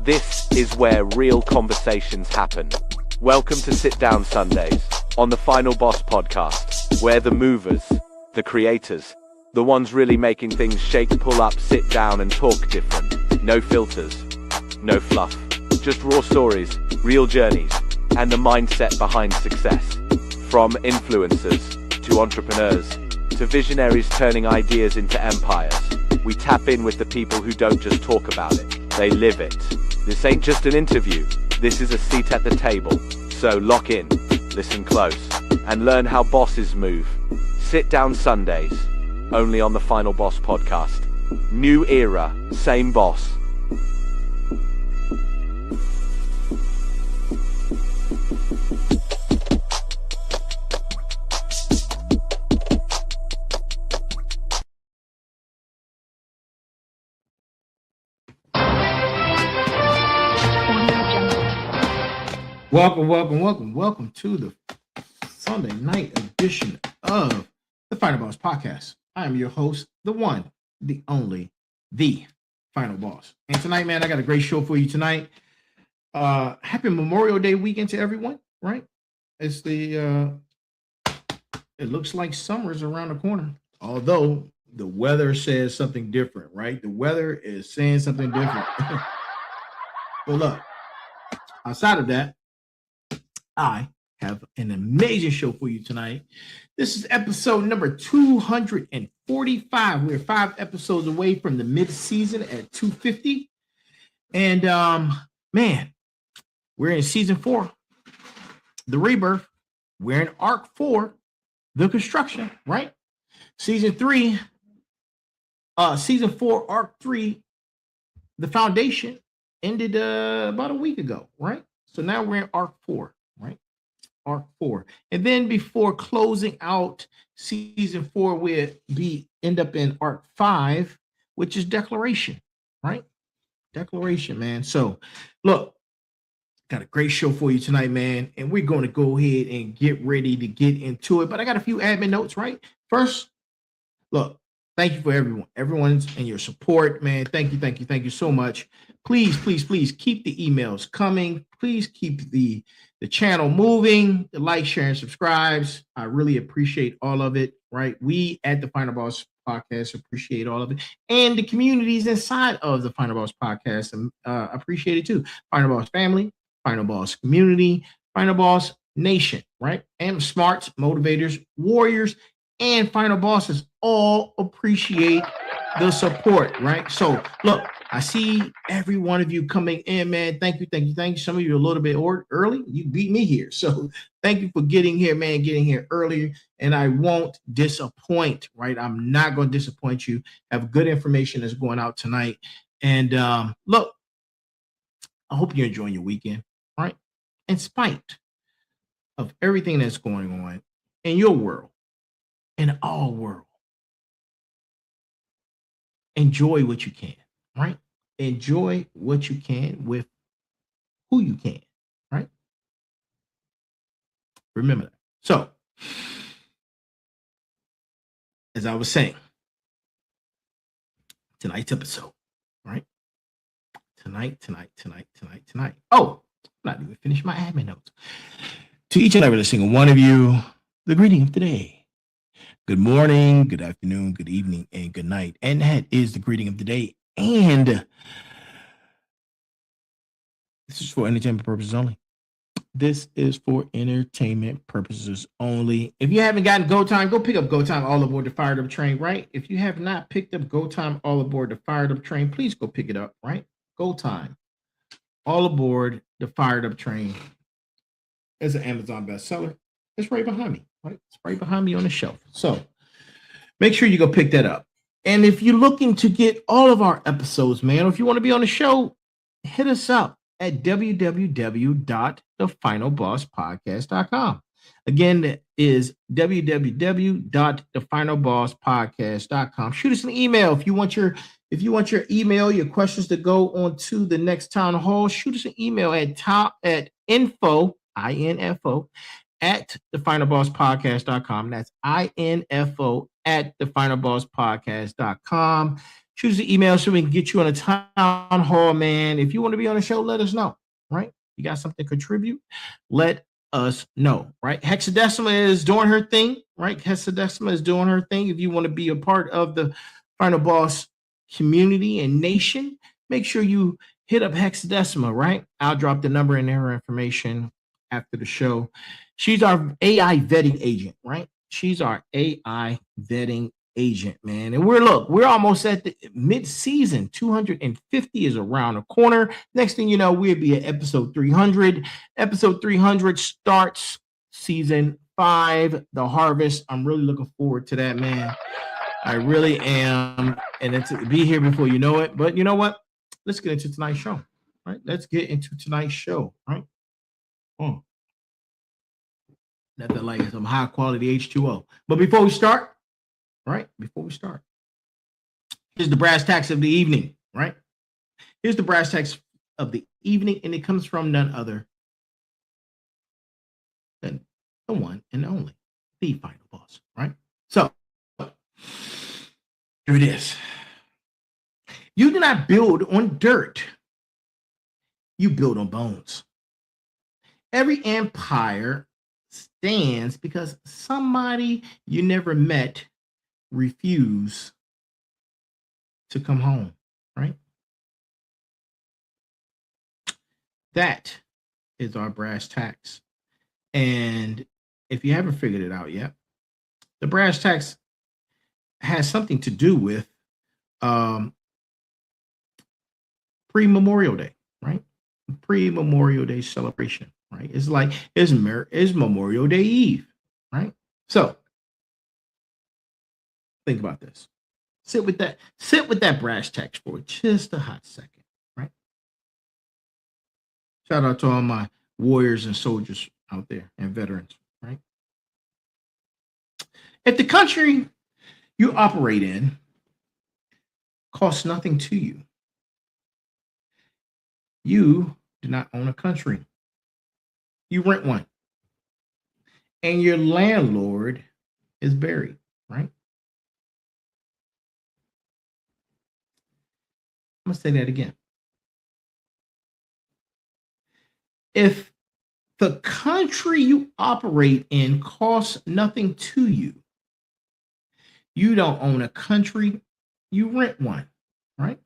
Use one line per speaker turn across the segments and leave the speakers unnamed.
This is where real conversations happen. Welcome to Sit Down Sundays on the Final Boss podcast, where the movers, the creators, the ones really making things shake, pull up, sit down and talk different. No filters, no fluff, just raw stories, real journeys, and the mindset behind success. From influencers to entrepreneurs to visionaries turning ideas into empires, we tap in with the people who don't just talk about it, they live it. This ain't just an interview, this is a seat at the table. So lock in, listen close, and learn how bosses move. Sit Down Sundays, only on the Final Boss podcast. New era, same boss.
Welcome to the Sunday night edition of the Final Boss Podcast. I am your host, the one, the only, the Final Boss. And tonight, man, I got a great show for you tonight. Happy Memorial Day weekend to everyone, right? It's it looks like summer's around the corner, although the weather says something different, right? The weather is saying something different. But look, outside of that, I have an amazing show for you tonight. This is episode number 245. We're 5 episodes away from the mid-season at 250. And man, we're in season 4, the rebirth. We're in arc 4, the construction, right? Season 4, arc 3, the foundation ended about a week ago, right? So now we're in arc 4. Right, arc 4, and then before closing out season 4, we'll end up in arc 5, which is declaration. Right, declaration, man. So, look, got a great show for you tonight, man, and we're going to go ahead and get ready to get into it. But I got a few admin notes. Right, first, look, thank you for everyone's and your support, man. Thank you so much. Please keep the emails coming. Please keep the channel moving, the like, share, and subscribes. I really appreciate all of it, right? We at the Final Boss Podcast appreciate all of it. And the communities inside of the Final Boss Podcast appreciate it too. Final Boss family, Final Boss community, Final Boss nation, right? And smarts, motivators, warriors, and Final Bosses all appreciate the support, right? So look, I see every one of you coming in, man. Thank you. Some of you a little bit early. You beat me here. So thank you for getting here, man, getting here earlier. And I won't disappoint, right? I'm not going to disappoint you. Have good information that's going out tonight. And look, I hope you're enjoying your weekend, right? In spite of everything that's going on in your world, in our world, enjoy what you can, right? Enjoy what you can with who you can, right? Remember that. So, as I was saying, tonight's episode, right? Tonight. Oh, I'm not even finished my admin notes. To each and every single one of you, the greeting of the day. Good morning, good afternoon, good evening, and good night. And that is the greeting of the day. And this is for entertainment purposes only. This is for entertainment purposes only. If you haven't gotten Go Time, go pick up Go Time All Aboard the Fired Up Train, right? If you have not picked up Go Time All Aboard the Fired Up Train, please go pick it up, right? Go Time All Aboard the Fired Up Train is an Amazon bestseller. It's right behind me, right? It's right behind me on the shelf. So make sure you go pick that up. And if you're looking to get all of our episodes, man, or if you want to be on the show, hit us up at www.thefinalbosspodcast.com. Again, that is www.thefinalbosspodcast.com. Shoot us an email if you want your email, your questions to go on to the next town hall. Shoot us an email at info at thefinalbosspodcast.com. That's info at thefinalbosspodcast.com. Shoot us an email so we can get you on a town hall, man. If you want to be on the show, let us know, right? You got something to contribute, let us know, right? Hexadecimal is doing her thing, right? Hexadecimal is doing her thing. If you want to be a part of the Final Boss community and nation, make sure you hit up Hexadecimal, right? I'll drop the number and her information after the show. She's our AI vetting agent, right? She's our AI vetting agent, man. And we're almost at the mid-season. 250 is around the corner. Next thing you know, we'll be at episode 300. Episode 300 starts season 5, The Harvest. I'm really looking forward to that, man. I really am. And it's be here before you know it. But you know what? Let's get into tonight's show, right? Let's get into tonight's show, right? Nothing like some high quality H2O. But before we start, right? Before we start, here's the brass tacks of the evening, right? Here's the brass tacks of the evening, and it comes from none other than the one and only, the Final Boss, right? So, here it is. You do not build on dirt. You build on bones. Every empire stands because somebody you never met refused to come home, right? That is our brass tacks. And if you haven't figured it out yet, the brass tacks has something to do with pre-Memorial Day, right? Pre-Memorial Day celebration, right? It's like it's Memorial Day Eve, right? So think about this. Sit with that brass tacks for just a hot second, right? Shout out to all my warriors and soldiers out there and veterans, right? If the country you operate in costs nothing to you, you do not own a country. You rent one. And your landlord is buried, right? I'm going to say that again. If the country you operate in costs nothing to you, you don't own a country, you rent one, right?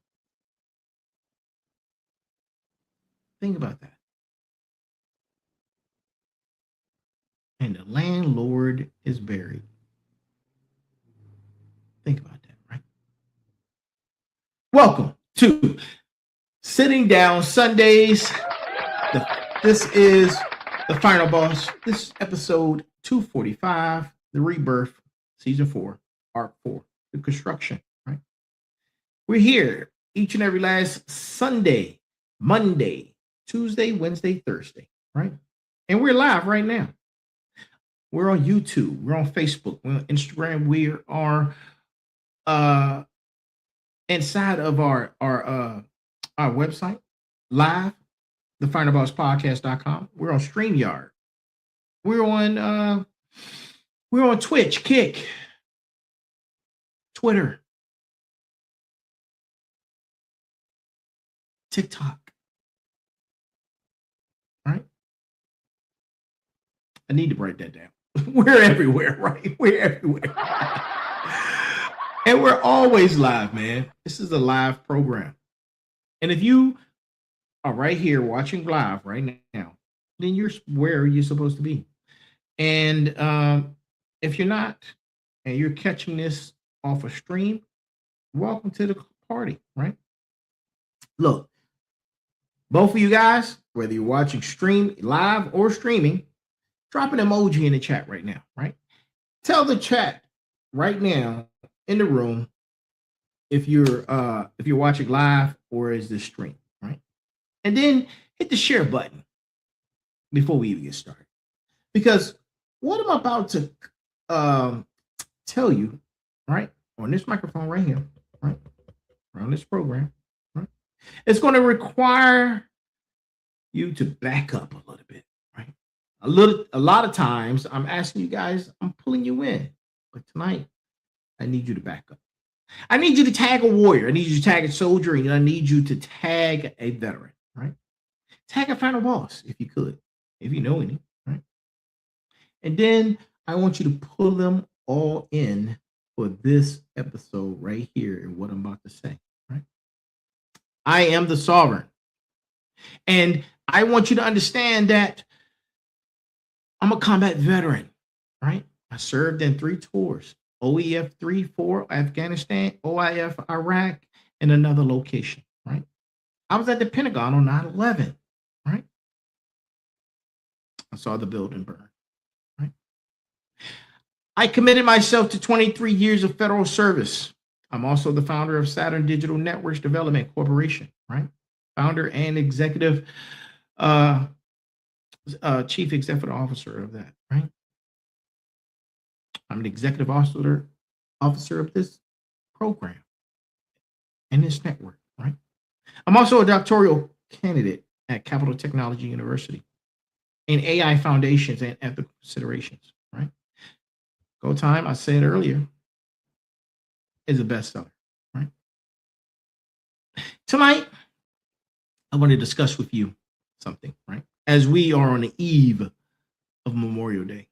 Think about that. And the landlord is buried. Think about that, right? Welcome to Sitting Down Sundays. This is the Final Boss. This is episode 245, the Rebirth, season 4, arc 4, the construction, right? We're here each and every last Sunday, Monday, Tuesday, Wednesday, Thursday, right? And we're live right now. We're on YouTube. We're on Facebook. We're on Instagram. We are inside of our website, live, thefinalbosspodcast.com. We're on StreamYard. We're on Twitch, Kick, Twitter, TikTok. Right? I need to write that down. We're everywhere, right? We're everywhere. And we're always live, man. This is a live program. And if you are right here watching live right now, then you're where you're supposed to be. And if you're not, and you're catching this off a stream, welcome to the party, right? Look, both of you guys, whether you're watching stream live or streaming, drop an emoji in the chat right now, right? Tell the chat right now in the room if you're watching live or is this stream, right? And then hit the share button before we even get started. Because what I'm about to tell you, right, on this microphone right here, right, around this program, right, it's going to require you to back up a little bit, right? A lot of times I'm asking you guys, I'm pulling you in, but tonight I need you to back up. I need you to tag a warrior. I need you to tag a soldier, and I need you to tag a veteran, right? Tag a final boss if you could, if you know any, right? And then I want you to pull them all in for this episode right here and what I'm about to say, right? I am the sovereign. And I want you to understand that I'm a combat veteran, right? I served in 3 tours, OEF 3, 4, Afghanistan, OIF Iraq, and another location, right? I was at the Pentagon on 9/11, right? I saw the building burn, right? I committed myself to 23 years of federal service. I'm also the founder of Saturn Digital Networks Development Corporation, right? Founder and executive, chief executive officer of that, right? I'm the executive officer of this program and this network, right? I'm also a doctoral candidate at Capital Technology University in AI foundations and ethical considerations, right? Go Time, I said earlier, is a bestseller, right? Tonight, I want to discuss with you something, right? As we are on the eve of Memorial Day,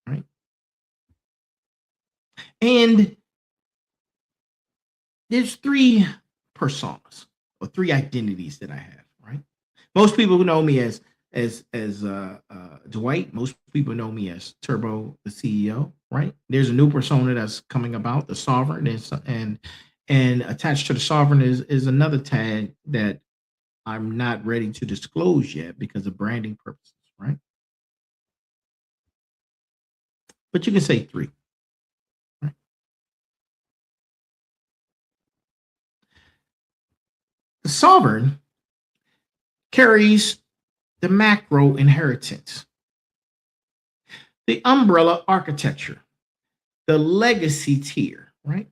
right? And there's 3 personas or 3 identities that I have, right? Most people know me as Dwight. Most people know me as Turbo, the CEO, right? There's a new persona that's coming about, the sovereign, and attached to the sovereign is another tag that I'm not ready to disclose yet because of branding purposes, right? But you can say 3. Right? The sovereign carries the macro inheritance, the umbrella architecture, the legacy tier, right?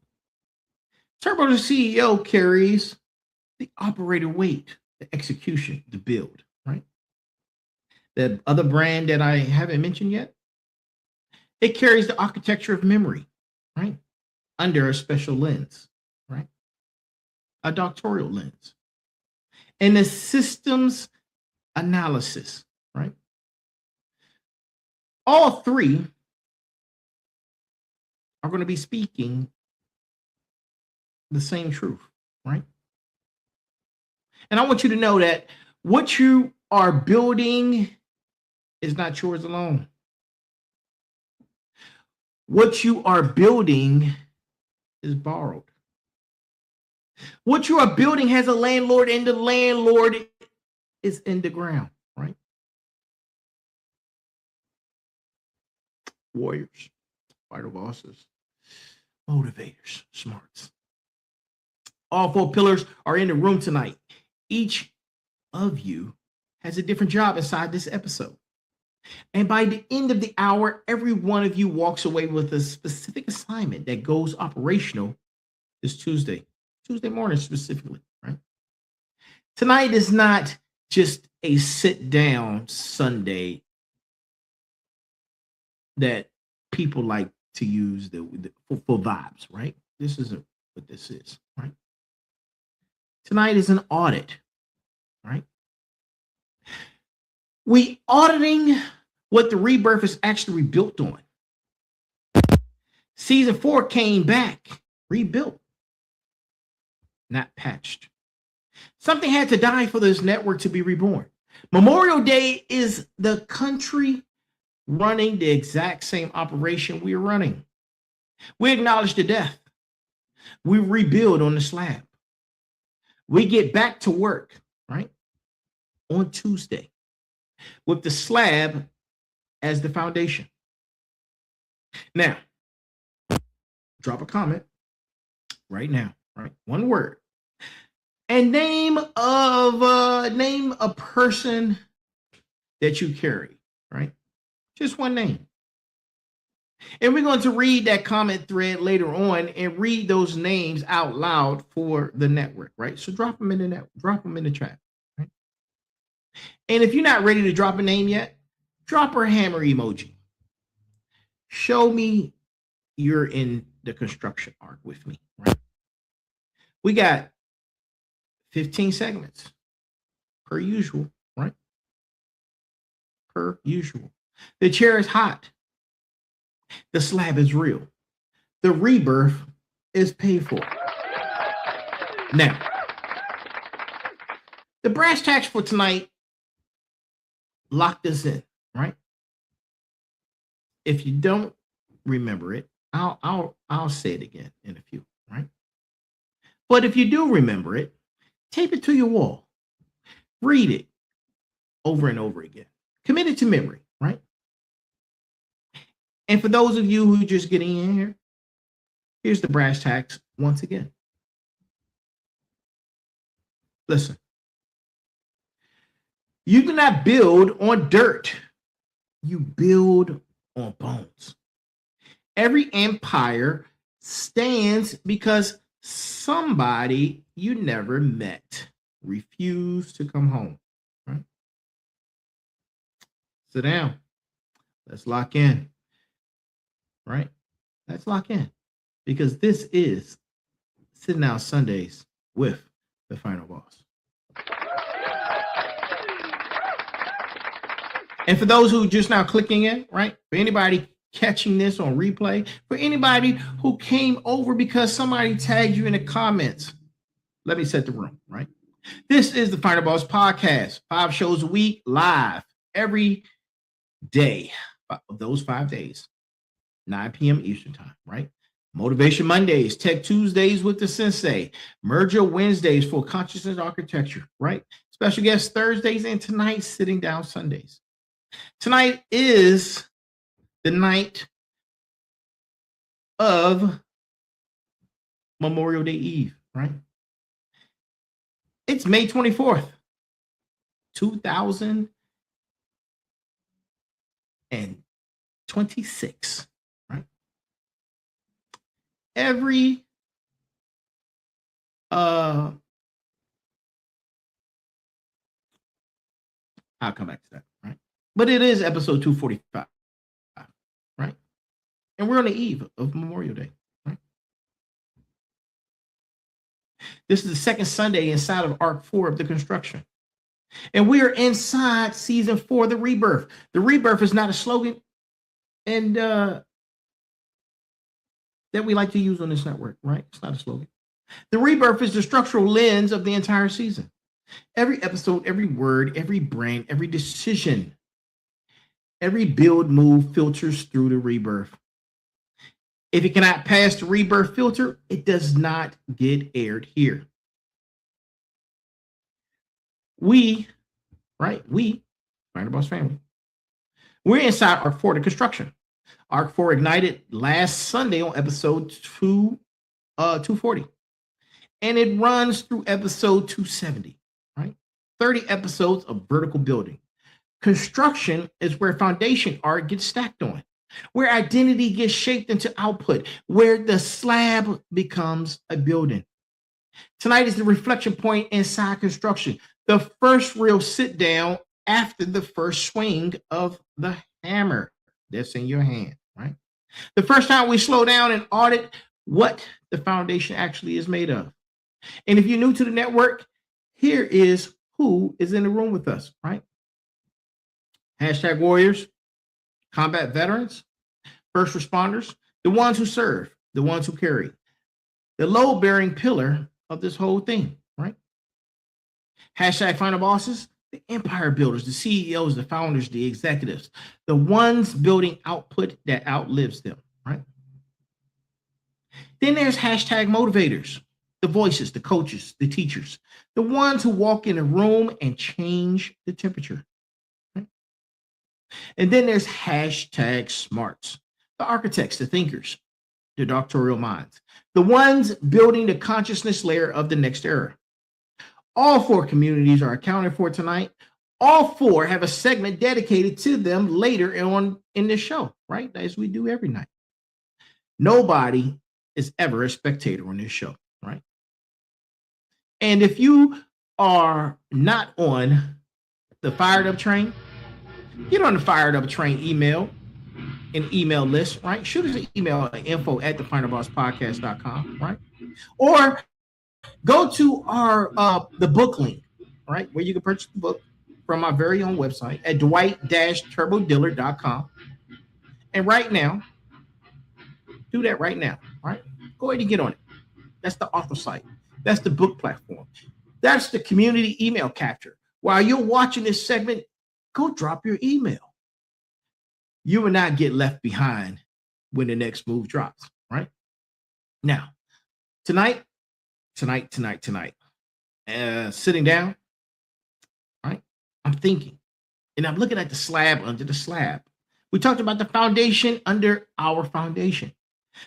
Turbo, the CEO, carries the operator weight, the execution, the build, right? The other brand that I haven't mentioned yet, it carries the architecture of memory, right? Under a special lens, right? A doctoral lens. And the systems analysis, right? All 3 are going to be speaking the same truth, right? And I want you to know that what you are building is not yours alone. What you are building is borrowed. What you are building has a landlord, and the landlord is in the ground, right? Warriors, fighter bosses, motivators, smarts. All 4 pillars are in the room tonight. Each of you has a different job inside this episode. And by the end of the hour, every one of you walks away with a specific assignment that goes operational this Tuesday morning specifically, right? Tonight is not just a sit down Sunday that people like to use for vibes, right? This isn't what this is, right? Tonight is an audit, right? We auditing what the rebirth is actually rebuilt on. Season 4 came back, rebuilt, not patched. Something had to die for this network to be reborn. Memorial Day is the country running the exact same operation we're running. We acknowledge the death. We rebuild on the slab. We get back to work, right? On Tuesday with the slab as the foundation. Now, drop a comment right now, right? One word. And name a person that you carry, right? Just one name. And we're going to read that comment thread later on and read those names out loud for the network, right? So drop them in the chat, right? And if you're not ready to drop a name yet, drop our hammer emoji. Show me you're in the construction arc with me, right? We got 15 segments per usual, right? Per usual. The chair is hot. The slab is real. The rebirth is paid for. Now, the brass tacks for tonight lock this in, right? If you don't remember it, I'll say it again in a few, right? But if you do remember it, tape it to your wall. Read it over and over again. Commit it to memory, right? And for those of you who are just getting in here, here's the brass tacks once again. Listen. You do not build on dirt. You build on bones. Every empire stands because somebody you never met refused to come home. Right? Sit down. Let's lock in. Right? Let's lock in. Because this is Sitting Down Sundays with the Final Boss. And for those who are just now clicking in, right? For anybody catching this on replay, for anybody who came over because somebody tagged you in the comments, let me set the room, right? This is the Final Boss Podcast, 5 shows a week, live every day of those 5 days, 9 p.m. Eastern time, right? Motivation Mondays, Tech Tuesdays with the Sensei, Merger Wednesdays for Consciousness Architecture, right? Special guest Thursdays, and tonight, Sitting Down Sundays. Tonight is the night of Memorial Day Eve, right? It's May 24th, 2026, right? I'll come back to that, right? But it is episode 245, right? And we're on the eve of Memorial Day, right? This is the second Sunday inside of Arc 4 of the construction. And we are inside season 4, the rebirth. The rebirth is not a slogan and that we like to use on this network, right? It's not a slogan. The rebirth is the structural lens of the entire season. Every episode, every word, every brain, every decision, every build move filters through the rebirth. If it cannot pass the rebirth filter, it does not get aired here. We, Final Boss family, we're inside Arc 4, the construction. Arc 4 ignited last Sunday on episode 240. And it runs through episode 270, right? 30 episodes of vertical building. Construction is where foundation art gets stacked on, where identity gets shaped into output, where the slab becomes a building. Tonight is the reflection point inside construction, the first real sit down after the first swing of the hammer that's in your hand, right? The first time we slow down and audit what the foundation actually is made of. And if you're new to the network, here is who is in the room with us, right? Hashtag warriors, combat veterans, first responders, the ones who serve, the ones who carry, the load-bearing pillar of this whole thing, right? Hashtag final bosses, the empire builders, the CEOs, the founders, the executives, the ones building output that outlives them, right? Then there's hashtag motivators, the voices, the coaches, the teachers, the ones who walk in a room and change the temperature. Right? And then there's hashtag smarts, the architects, the thinkers, the doctoral minds, the ones building the consciousness layer of the next era. All 4 communities are accounted for tonight. All 4 have a segment dedicated to them later on in the show, right? As we do every night. Nobody is ever a spectator on this show, right? And if you are not on the Fired Up train, get on the Fired Up train email an email list, right? Shoot us an email at info@thefinalbosspodcast.com, right? Or go to our the book link, right, where you can purchase the book from our very own website at dwight-turbodiller.com. And right now, do that right now, right? Go ahead and get on it. That's the author site. That's the book platform. That's the community email capture. While you're watching this segment, go drop your email. You will not get left behind when the next move drops, right? Now, tonight, sitting down, right? I'm thinking, and I'm looking at the slab under the slab. We talked about the foundation under our foundation.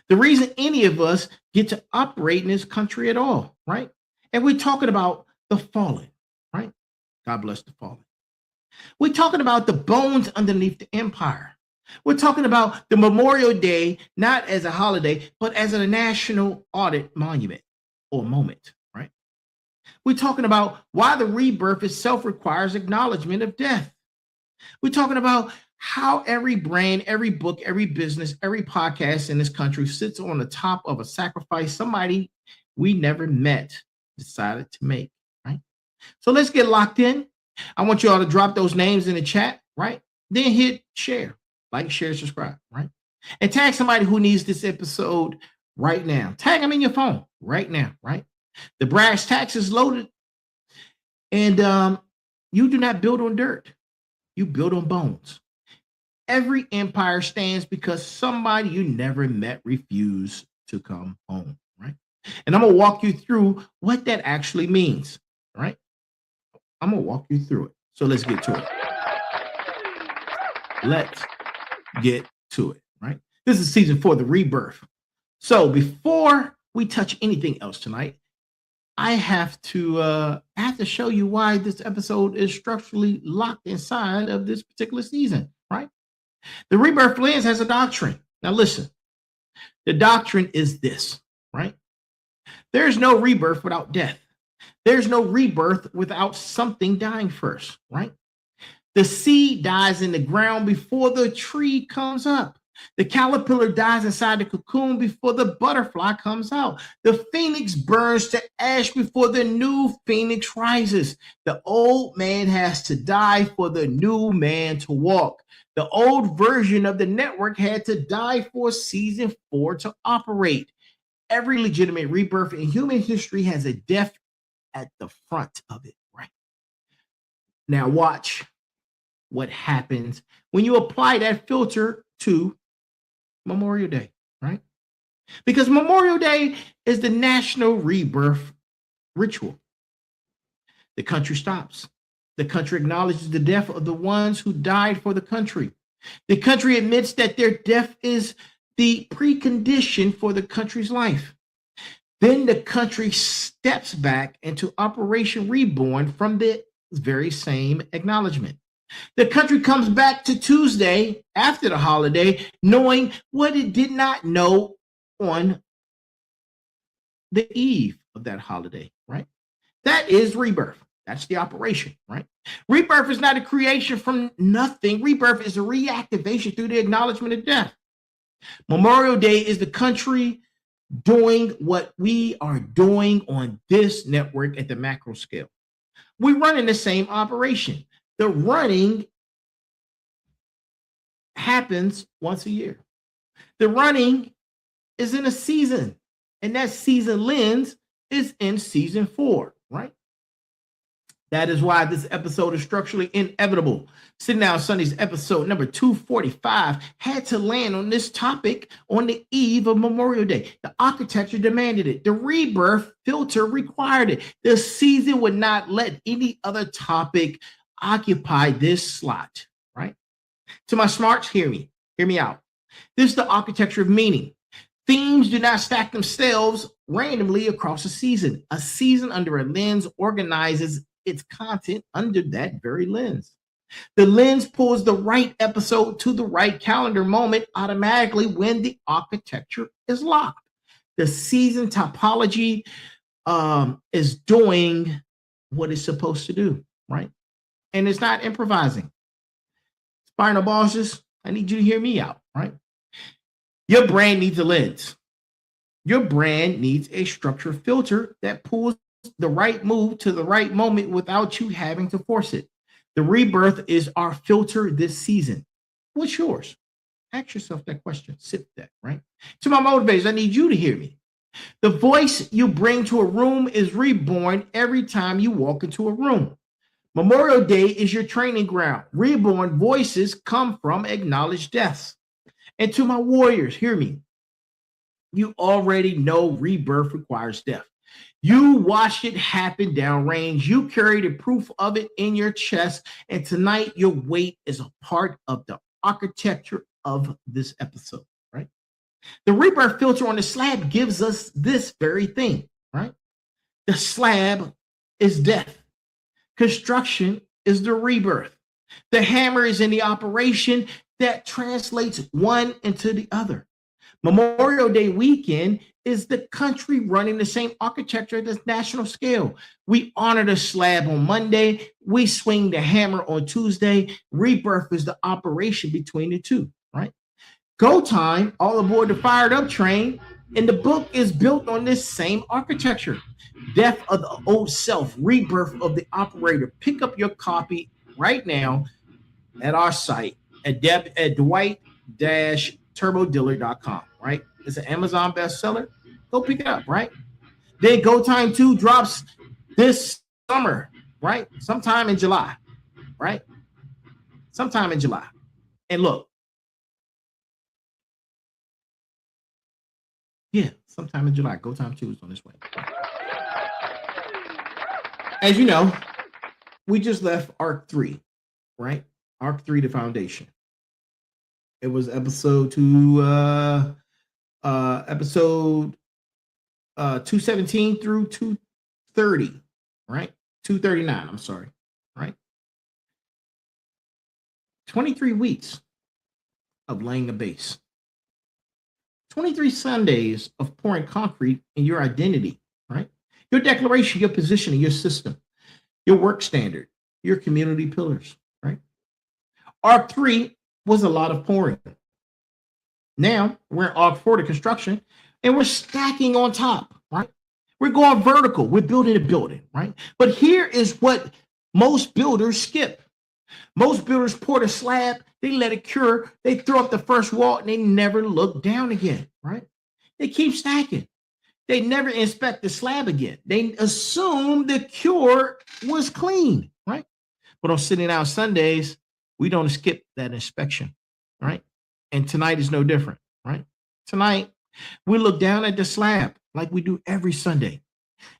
The reason any of us get to operate in this country at all, right? And we're talking about the fallen, right? God bless the fallen. We're talking about the bones underneath the empire. We're talking about the Memorial Day, not as a holiday, but as a national audit monument or moment, right? We're talking about why the rebirth itself requires acknowledgement of death. We're talking about how every brand, every book, every business, every podcast in this country sits on the top of a sacrifice somebody we never met decided to make, right? So let's get locked in. I want you all to drop those names in the chat, right? Then hit share, like, share, subscribe, right? And tag somebody who needs this episode right now. Tag them in your phone right now, right? The brass tacks is loaded. And you do not build on dirt. You build on bones. Every empire stands because somebody you never met refused to come home, right? And I'm going to walk you through what that actually means, right? I'm going to walk you through it. So let's get to it. Let's get to it, right? This is season 4, the rebirth. So before we touch anything else tonight, I have to show you why this episode is structurally locked inside of this particular season, right? The rebirth lens has a doctrine. Now listen, the doctrine is this, right? There's no rebirth without death. There's no rebirth without something dying first, right? The seed dies in the ground before the tree comes up. The caterpillar dies inside the cocoon before the butterfly comes out. The phoenix burns to ash before the new phoenix rises. The old man has to die for the new man to walk. The old version of the network had to die for season 4 to operate. Every legitimate rebirth in human history has a death at the front of it, right? Now watch what happens when you apply that filter to Memorial Day, right? Because Memorial Day is the national rebirth ritual. The country stops. The country acknowledges the death of the ones who died for the country. The country admits that their death is the precondition for the country's life. Then the country steps back into Operation Reborn from the very same acknowledgement. The country comes back to Tuesday after the holiday, knowing what it did not know on the eve of that holiday, right? That is rebirth. That's the operation, right? Rebirth is not a creation from nothing. Rebirth is a reactivation through the acknowledgement of death. Memorial Day is the country doing what we are doing on this network at the macro scale. We're running the same operation. The running happens once a year. The running is in a season, and that season lens is in season 4, right? That is why this episode is structurally inevitable. Sitting Down Sundays episode number 245 had to land on this topic on the eve of Memorial Day. The architecture demanded it. The rebirth filter required it. The season would not let any other topic occupy this slot, right? To my smarts, hear me out. This is the architecture of meaning. Themes do not stack themselves randomly across a season. A season under a lens organizes its content under that very lens. The lens pulls the right episode to the right calendar moment automatically when the architecture is locked. The season topology is doing what it's supposed to do, right? And it's not improvising. Final bosses, I need you to hear me out, right? Your brand needs a lens. Your brand needs a structure filter that pulls the right move to the right moment without you having to force it. The rebirth is our filter this season. What's yours? Ask yourself that question. Sit with that, right? To my motivators, I need you to hear me. The voice you bring to a room is reborn every time you walk into a room. Memorial Day is your training ground. Reborn voices come from acknowledged deaths. And to my warriors, hear me. You already know rebirth requires death. You watched it happen downrange. You carry the proof of it in your chest. And tonight, your weight is a part of the architecture of this episode, right? The rebirth filter on the slab gives us this very thing, right? The slab is death. Construction is the rebirth. The hammer is in the operation that translates one into the other. Memorial Day weekend is the country running the same architecture at the national scale. We honor the slab on Monday. We swing the hammer on Tuesday. Rebirth is the operation between the two, right? Go time, all aboard the fired up train. And the book is built on this same architecture. Death of the old self, rebirth of the operator. Pick up your copy right now at our site at dwight-turbodiller.com, right? It's an Amazon bestseller. Go pick it up, right? Then Go Time 2 drops this summer, right? Sometime in July, right? Sometime in July. And look, yeah, sometime in July. Go Time 2 is on this way. As you know, we just left Arc 3, right? Arc 3, the foundation. It was episode 217 through 230, right? 239, I'm sorry, right? 23 weeks of laying a base. 23 Sundays of pouring concrete in your identity, right? Your declaration, your position, your system, your work standard, your community pillars, right? Arc 3 was a lot of pouring. Now we're in Arc 4, the construction, and we're stacking on top, right? We're going vertical. We're building a building, right? But here is what most builders skip. Most builders pour the slab, they let it cure, they throw up the first wall, and they never look down again, right? They keep stacking. They never inspect the slab again. They assume the cure was clean, right? But on Sitting Down Sundays, we don't skip that inspection, right? And tonight is no different, right? Tonight, we look down at the slab like we do every Sunday.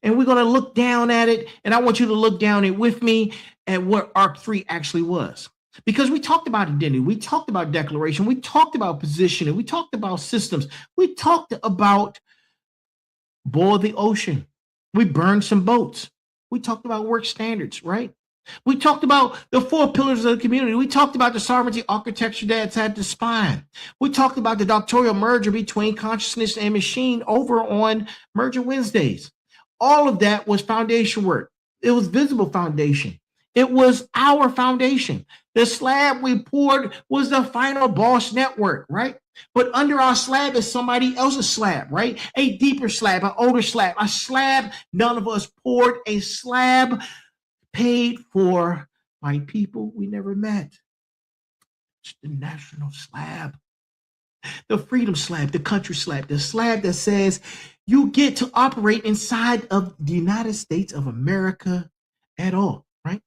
And we're going to look down at it, and I want you to look down it with me at what Arc 3 actually was. Because we talked about identity, we talked about declaration, we talked about positioning, we talked about systems, we talked about boil the ocean, we burned some boats, we talked about work standards, right? We talked about the 4 pillars of the community. We talked about the sovereignty architecture that's at the spine. We talked about the doctoral merger between consciousness and machine over on Merger Wednesdays. All of that was foundation work. It was visible foundation. It was our foundation. The slab we poured was the final boss network, right? But under our slab is somebody else's slab, right? A deeper slab, an older slab, a slab none of us poured, a slab paid for by people we never met. It's the national slab, the freedom slab, the country slab, the slab that says you get to operate inside of the United States of America at all, right?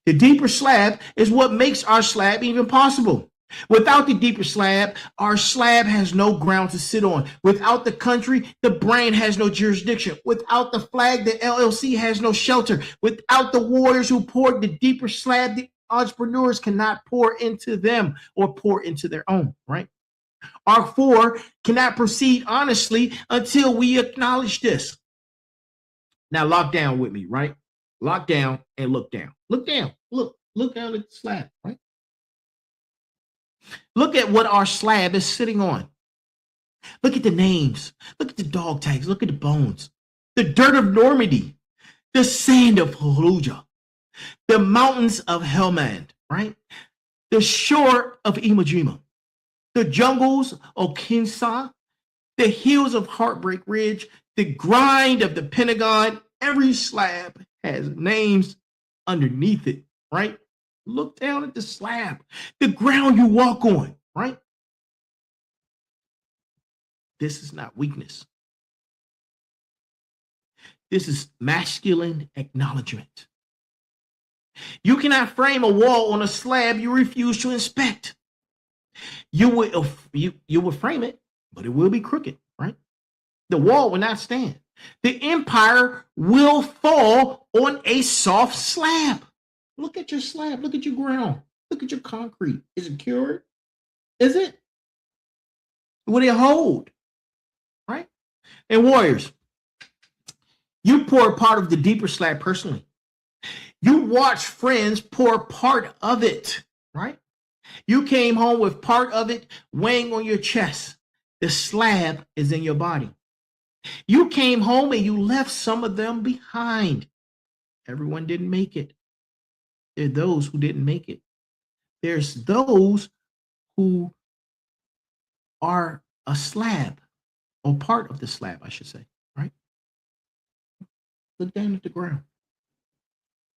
The deeper slab is what makes our slab even possible. Without the deeper slab, our slab has no ground to sit on. Without the country, the brain has no jurisdiction. Without the flag, the LLC has no shelter. Without the warriors who poured the deeper slab, the entrepreneurs cannot pour into them or pour into their own, right? Arc 4 cannot proceed honestly until we acknowledge this. Now lock down with me, right? Lock down and look down. Look down. Look down at the slab, right? Look at what our slab is sitting on. Look at the names. Look at the dog tags. Look at the bones. The dirt of Normandy. The sand of Fallujah. The mountains of Helmand, right? the shore of Iwo Jima, the jungles of Kinsa, the hills of Heartbreak Ridge, the grind of the Pentagon. Every slab has names underneath it, right? Look down at the slab, the ground you walk on, right? This is not weakness. This is masculine acknowledgement. You cannot frame a wall on a slab you refuse to inspect. You will frame it, but it will be crooked, right? The wall will not stand. The empire will fall on a soft slab. Look at your slab. Look at your ground. Look at your concrete. Is it cured? Is it? Will it hold? Right? And warriors, you pour part of the deeper slab personally. You watch friends pour part of it, right? You came home with part of it weighing on your chest. The slab is in your body. You came home and you left some of them behind. Everyone didn't make it. There are those who didn't make it. There's those who are a slab, or part of the slab, I should say, right? Look down at the ground,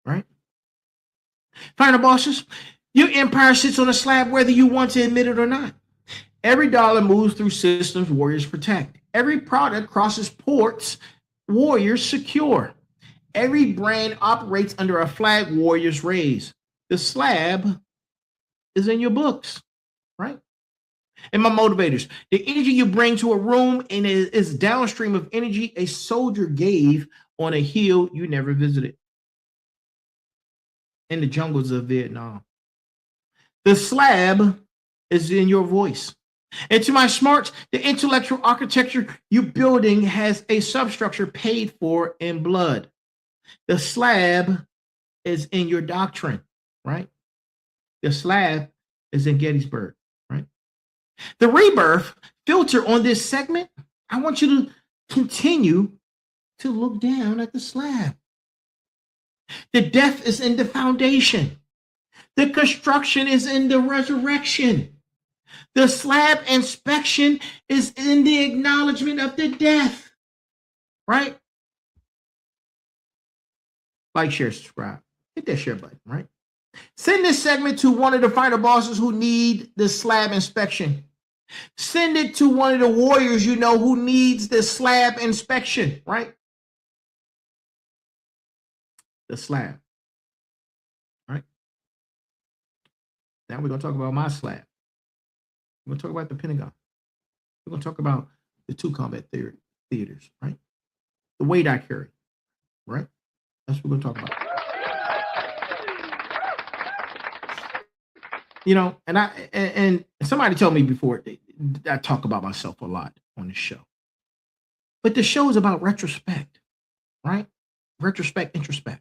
right? Final bosses, your empire sits on a slab whether you want to admit it or not. Every dollar moves through systems warriors protect. Every product crosses ports warriors secure. Every brand operates under a flag warriors raise. The slab is in your books, right? And my motivators, the energy you bring to a room and is downstream of energy a soldier gave on a hill you never visited in the jungles of Vietnam. The slab is in your voice. And to my smarts, the intellectual architecture you building has a substructure paid for in blood. The slab is in your doctrine, right? The slab is in Gettysburg, right? The rebirth filter on this segment, I want you to continue to look down at the slab. The death is in the foundation. The construction is in the resurrection. The slab inspection is in the acknowledgement of the death, right? Like, share, subscribe. Hit that share button, right? Send this segment to one of the final bosses who need the slab inspection. Send it to one of the warriors you know who needs the slab inspection, right? The slab, right? Now we're going to talk about my slab. We're going to talk about the Pentagon. We're going to talk about the two combat theaters, right? The weight I carry, right? That's what we're going to talk about. You know, and somebody told me before, I talk about myself a lot on the show. But the show is about retrospect, right? Retrospect, introspect,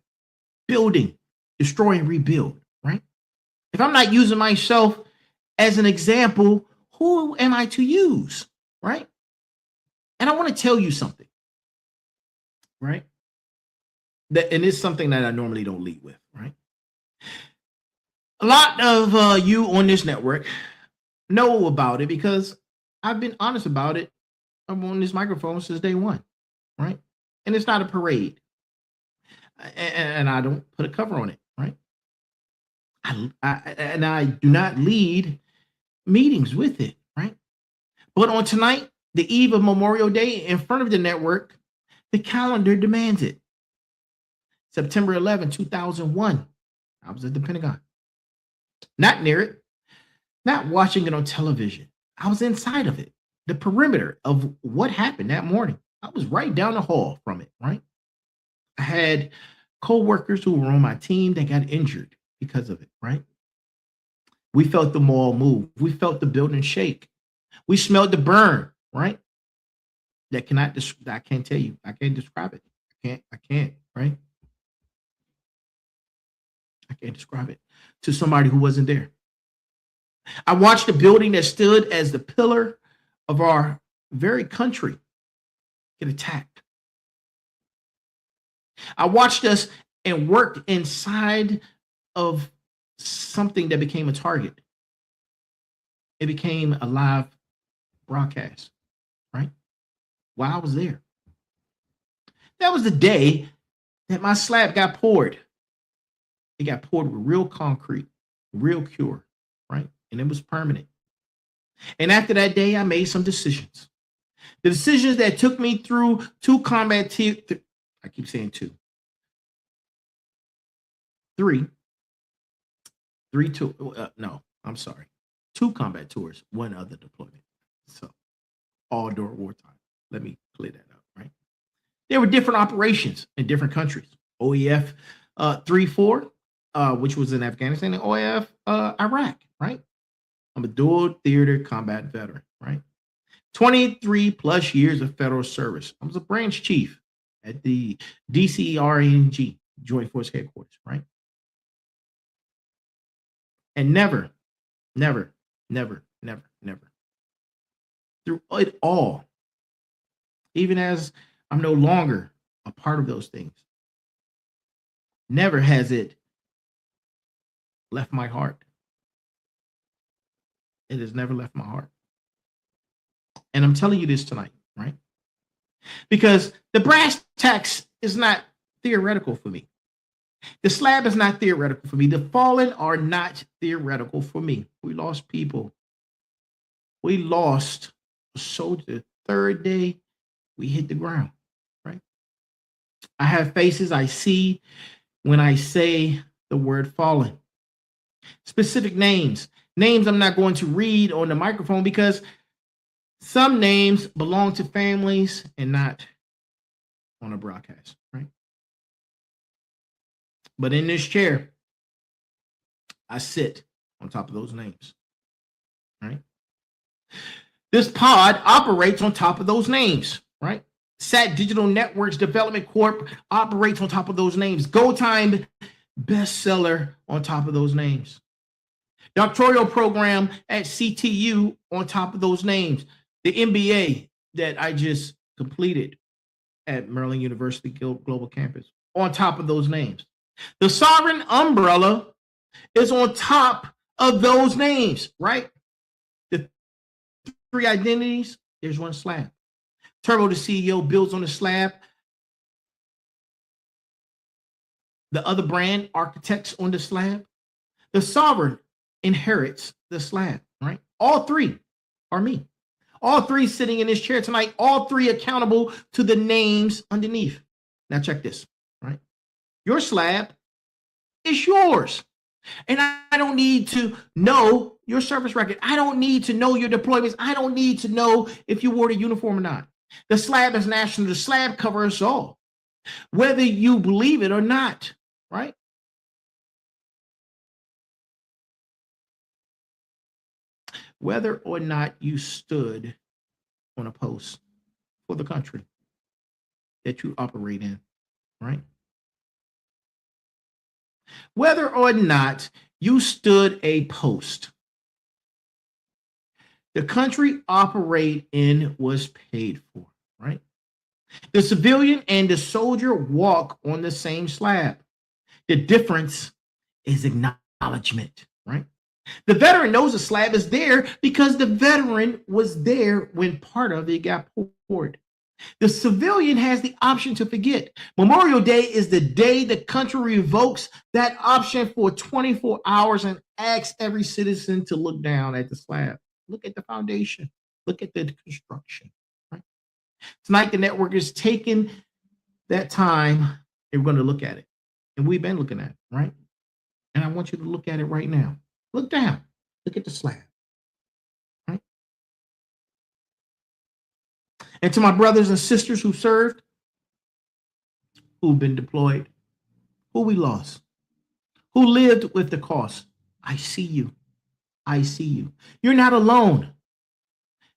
building, destroy, and rebuild, right? If I'm not using myself as an example, who am I to use, right? And I want to tell you something, right? And it's something that I normally don't lead with, right? A lot of you on this network know about it because I've been honest about it. I'm on this microphone since day one, right? And it's not a parade. And I don't put a cover on it, right? I do not lead meetings with it, right? But on tonight, the eve of Memorial Day, in front of the network, the calendar demands it. September 11, 2001, I was at the Pentagon. Not near it, not watching it on television. I was inside of it, the perimeter of what happened that morning. I was right down the hall from it, right? I had co-workers who were on my team that got injured because of it, right? We felt the mall move. We felt the building shake. We smelled the burn, right? I can't tell you. I can't describe it. I can't, right? I can't describe it to somebody who wasn't there. I watched the building that stood as the pillar of our very country get attacked. I watched us and worked inside of something that became a target. It became a live broadcast, right? While I was there. That was the day that my slab got poured. It got poured with real concrete, real cure, right? And it was permanent. And after that day, I made some decisions. The decisions that took me through two combat I keep saying two. Two combat tours, one other deployment. So all during wartime. Let me clear that up, right? There were different operations in different countries. OIF 3-4, which was in Afghanistan, and OIF Iraq, right? I'm a dual theater combat veteran, right? 23 plus years of federal service. I was a branch chief at the DCRNG, Joint Force Headquarters, right? And never, through it all, even as I'm no longer a part of those things, never has it left my heart. It has never left my heart. And I'm telling you this tonight, right? Because the brass tacks is not theoretical for me. The slab is not theoretical for me. The fallen are not theoretical for me. We lost people. We lost a soldier. The third day, we hit the ground, right? I have faces I see when I say the word fallen. Specific names. Names I'm not going to read on the microphone because some names belong to families and not on a broadcast, right? But in this chair, I sit on top of those names, right? This pod operates on top of those names, right? SAT Digital Networks Development Corp operates on top of those names. Go Time bestseller on top of those names. Doctoral program at CTU on top of those names. The MBA that I just completed at Maryland University Global Campus on top of those names. The sovereign umbrella is on top of those names, right? The three identities, there's one slab. Turbo, the CEO, builds on the slab. The other brand architects on the slab. The sovereign inherits the slab, right? All three are me. All three sitting in this chair tonight, all three accountable to the names underneath. Now check this, right? Your slab is yours. And I don't need to know your service record. I don't need to know your deployments. I don't need to know if you wore the uniform or not. The slab is national. The slab covers us all, whether you believe it or not, right? Whether or not you stood on a post for the country that you operate in, right? Whether or not you stood a post, the country operate in was paid for, right? The civilian and the soldier walk on the same slab. The difference is acknowledgement, right? The veteran knows the slab is there because the veteran was there when part of it got poured. The civilian has the option to forget. Memorial Day is the day the country revokes that option for 24 hours and asks every citizen to look down at the slab. Look at the foundation. Look at the construction. Right? Tonight, the network is taking that time and we're going to look at it. And we've been looking at it, right? And I want you to look at it right now. Look down. Look at the slab. Right? And to my brothers and sisters who served, who've been deployed, who we lost, who lived with the cost, I see you. I see you. You're not alone.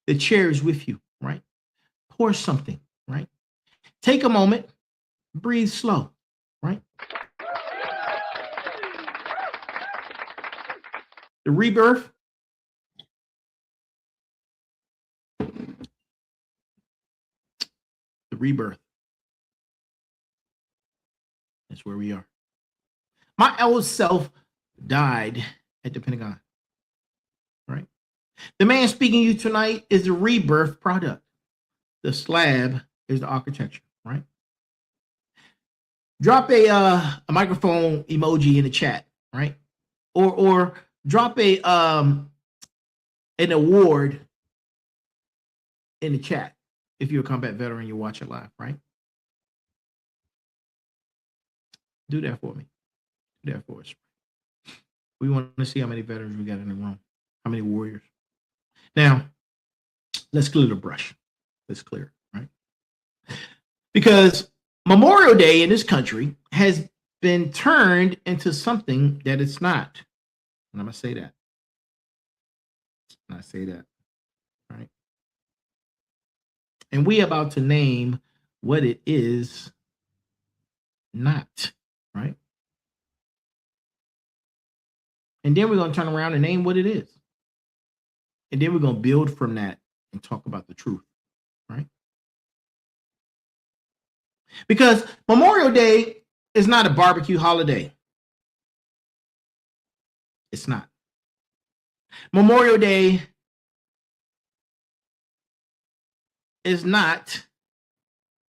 The chair is with you, right? Pour something, right? Take a moment, breathe slow, right? The rebirth. The rebirth. That's where we are. My old self died at the Pentagon, right? The man speaking to you tonight is the REBIRTH product. The slab is the architecture, right? Drop a microphone emoji in the chat, right? Or drop an award in the chat if you're a combat veteran, you watch it live, right? Do that for me. Do that for us. We want to see how many veterans we got in the room, how many warriors. Now, let's clear the brush. Let's clear, right? Because Memorial Day in this country has been turned into something that it's not. And I'm going to say that. And I say that, right? And we about to name what it is not, right? And then we're going to turn around and name what it is. And then we're going to build from that and talk about the truth, right? Because Memorial Day is not a barbecue holiday. It's not. Memorial Day is not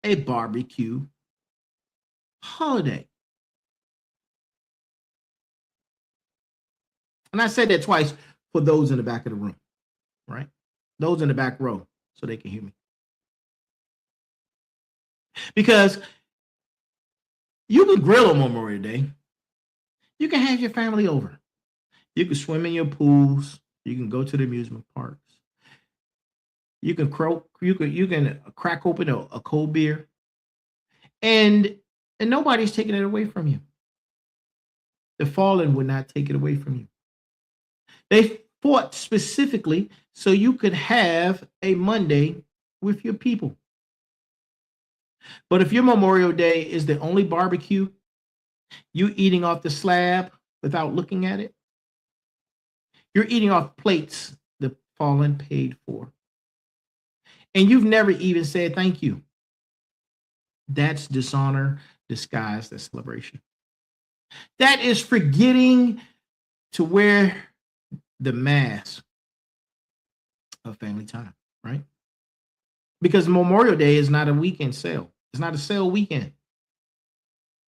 a barbecue holiday. And I said that twice for those in the back of the room, right? Those in the back row, so they can hear me. Because you can grill on Memorial Day. You can have your family over. You can swim in your pools. You can go to the amusement parks. You can crack open a cold beer. And nobody's taking it away from you. The fallen would not take it away from you. They fought specifically so you could have a Monday with your people. But if your Memorial Day is the only barbecue, you eating off the slab without looking at it, you're eating off plates the fallen paid for. And you've never even said thank you. That's dishonor disguised as celebration. That is forgetting to wear the mask of family time, right? Because Memorial Day is not a weekend sale. It's not a sale weekend.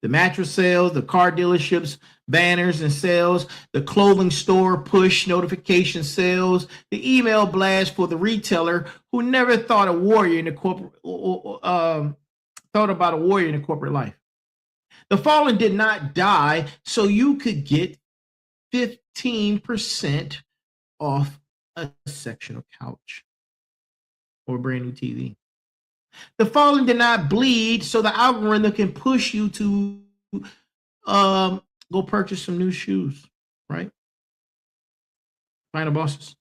The mattress sales, the car dealerships, banners and sales, the clothing store push notification sales, the email blast for the retailer who never thought a warrior in the corporate thought about a warrior in the corporate life. The fallen did not die so you could get 15% off a sectional couch or a brand new TV. The fallen did not bleed so the algorithm can push you to go purchase some new shoes, right? Final bosses.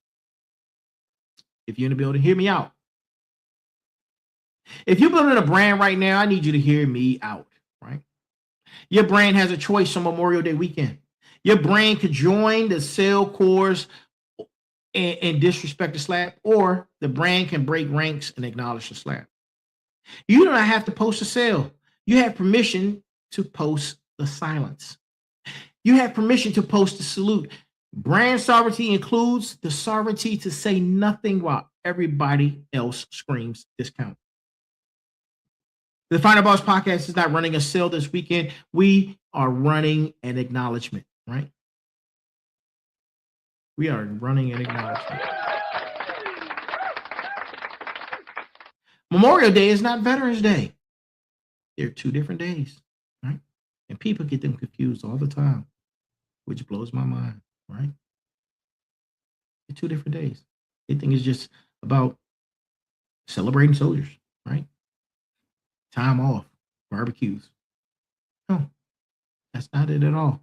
If you're in the building, hear me out. If you're building a brand right now, I need you to hear me out, right? Your brand has a choice on Memorial Day weekend. Your brand could join the sale course and disrespect the slab, or the brand can break ranks and acknowledge the slab. You do not have to post a sale. You have permission to post the silence. You have permission to post the salute. Brand sovereignty includes the sovereignty to say nothing while everybody else screams discount. The Final Boss Podcast is not running a sale this weekend. We are running an acknowledgement, right? We are running an acknowledgement. Memorial Day is not Veterans Day. They're two different days, right? And people get them confused all the time, which blows my mind, right? They're two different days. They think it's just about celebrating soldiers, right? Time off, barbecues. No, that's not it at all.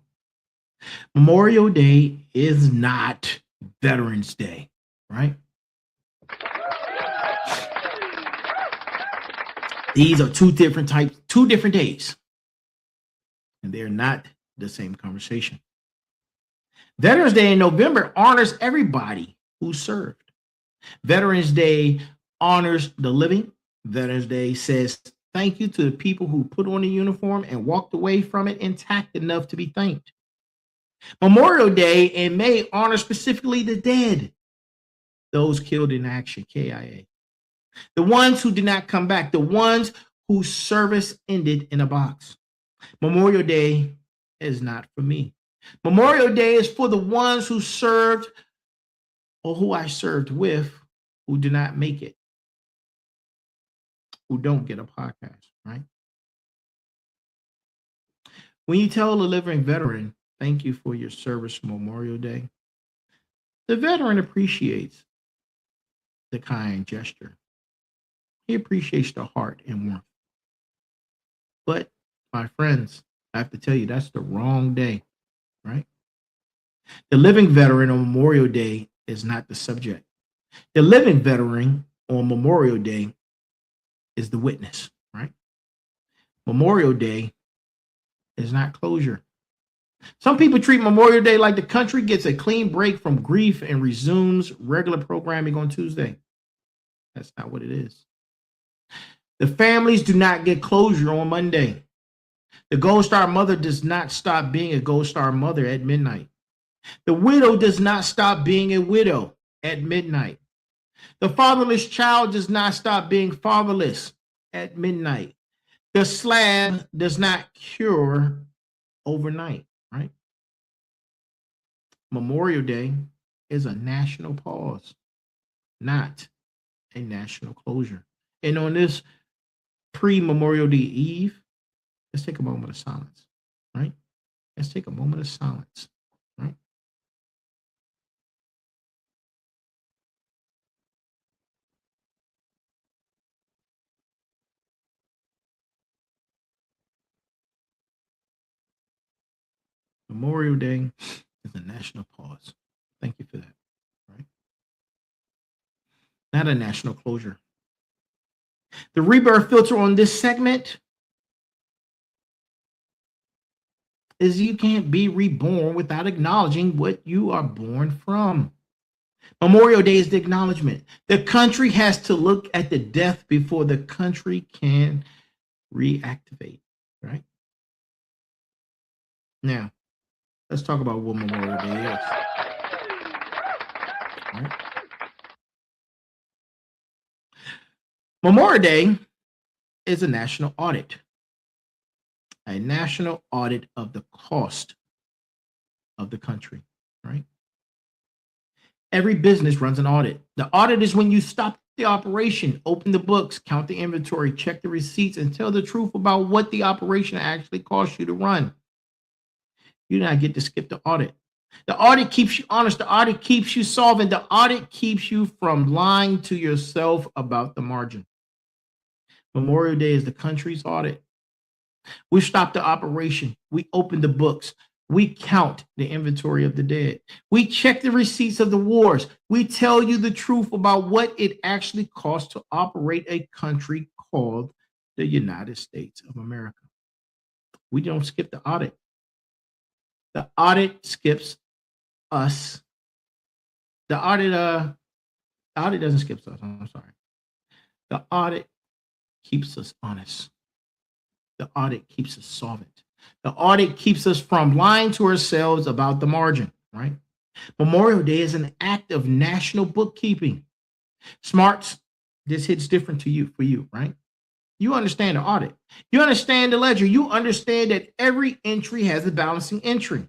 Memorial Day is not Veterans Day, right? These are two different days, and they're not the same conversation. Veterans Day in November honors everybody who served. Veterans Day honors the living. Veterans Day says thank you to the people who put on the uniform and walked away from it intact enough to be thanked. Memorial Day in May honors specifically the dead, those killed in action, KIA. The ones who did not come back, the ones whose service ended in a box. Memorial Day is not for me. Memorial Day is for the ones who served or who I served with who did not make it, who don't get a podcast, right? When you tell a living veteran, thank you for your service Memorial Day, the veteran appreciates the kind gesture. He appreciates the heart and warmth. But my friends, I have to tell you, that's the wrong day, right? The living veteran on Memorial Day is not the subject. The living veteran on Memorial Day is the witness, right? Memorial Day is not closure. Some people treat Memorial Day like the country gets a clean break from grief and resumes regular programming on Tuesday. That's not what it is. The families do not get closure on Monday. The Gold Star mother does not stop being a Gold Star mother at midnight. The widow does not stop being a widow at midnight. The fatherless child does not stop being fatherless at midnight. The slab does not cure overnight, right? Memorial Day is a national pause, not a national closure. And on this pre-Memorial Day Eve, let's take a moment of silence, right? Let's take a moment of silence, right? Memorial Day is a national pause. Thank you for that, right? Not a national closure. The rebirth filter on this segment is you can't be reborn without acknowledging what you are born from. Memorial Day is the acknowledgement. The country has to look at the death before the country can reactivate, right? Now, let's talk about what Memorial Day is. Right? Memorial Day is a national audit of the cost of the country, right? Every business runs an audit. The audit is when you stop the operation, open the books, count the inventory, check the receipts, and tell the truth about what the operation actually cost you to run. You do not get to skip the audit. The audit keeps you honest. The audit keeps you solvent. The audit keeps you from lying to yourself about the margin. Memorial Day is the country's audit. We stop the operation. We open the books. We count the inventory of the dead. We check the receipts of the wars. We tell you the truth about what it actually costs to operate a country called the United States of America. We don't skip the audit. The audit skips us. The audit doesn't skip us. I'm sorry. The audit keeps us honest. The audit keeps us solvent. The audit keeps us from lying to ourselves about the margin, right? Memorial Day is an act of national bookkeeping. Smarts, this hits different for you, right? You understand the audit. You understand the ledger. You understand that every entry has a balancing entry.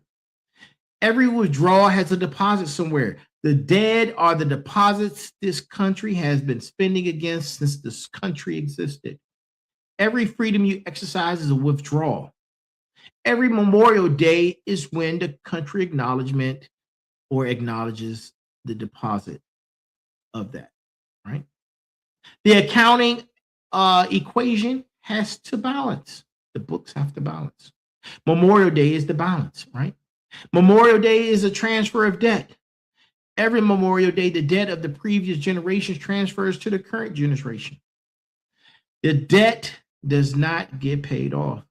Every withdrawal has a deposit somewhere. The dead are the deposits this country has been spending against since this country existed. Every freedom you exercise is a withdrawal. Every Memorial Day is when the country acknowledges the deposit of that, right? The accounting equation has to balance. The books have to balance. Memorial Day is the balance, right? Memorial Day is a transfer of debt. Every Memorial Day, the debt of the previous generations transfers to the current generation. The debt does not get paid off.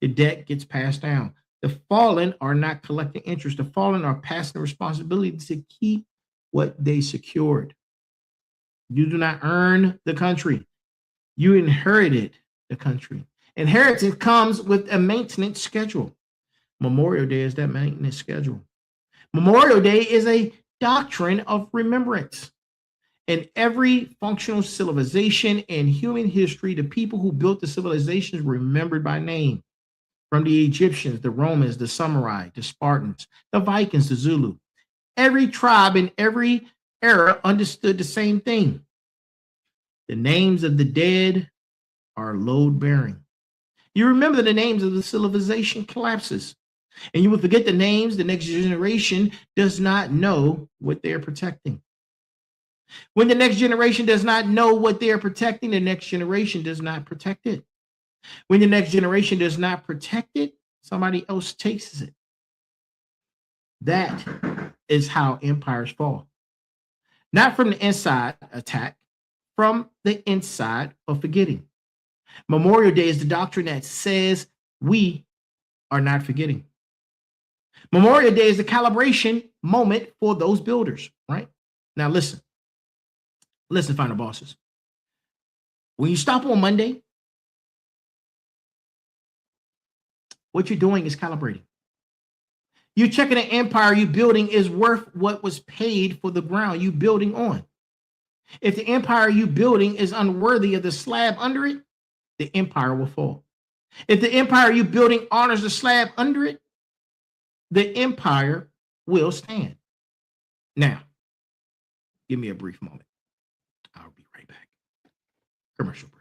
The debt gets passed down. The fallen are not collecting interest. The fallen are passing the responsibility to keep what they secured. You do not earn the country. You inherited the country. Inheritance comes with a maintenance schedule. Memorial Day is that maintenance schedule. Memorial Day is a doctrine of remembrance. In every functional civilization in human history, the people who built the civilizations were remembered by name. From the Egyptians, the Romans, the Samurai, the Spartans, the Vikings, the Zulu. Every tribe in every era understood the same thing. The names of the dead are load bearing. You remember the names of the civilization collapses, and you will forget the names. The next generation does not know what they're protecting. When the next generation does not know what they are protecting, the next generation does not protect it. When the next generation does not protect it, somebody else takes it. That is how empires fall. Not from the inside attack, from the inside of forgetting. Memorial Day is the doctrine that says we are not forgetting. Memorial Day is the calibration moment for those builders, right? Now listen, final bosses. When you stop on Monday, what you're doing is calibrating. You're checking the empire you're building is worth what was paid for the ground you're building on. If the empire you're building is unworthy of the slab under it, the empire will fall. If the empire you're building honors the slab under it, the empire will stand. Now, give me a brief moment. I'll be right back. Commercial break.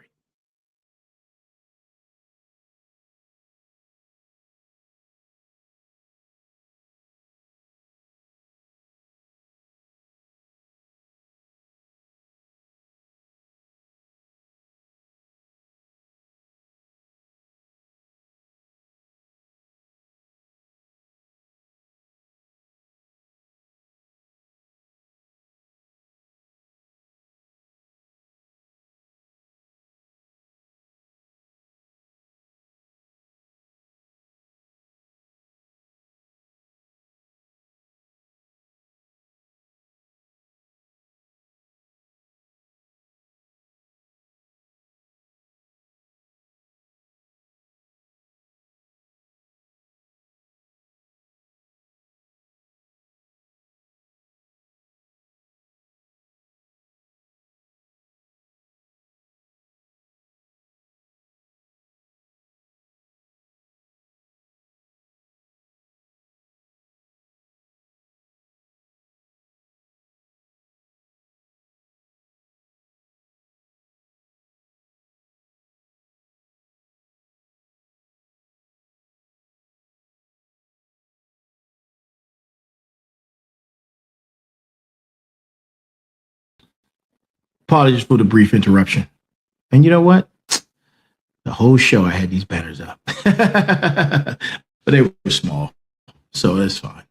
Apologies for the brief interruption. And you know what? The whole show I had these banners up, but they were small, so that's fine.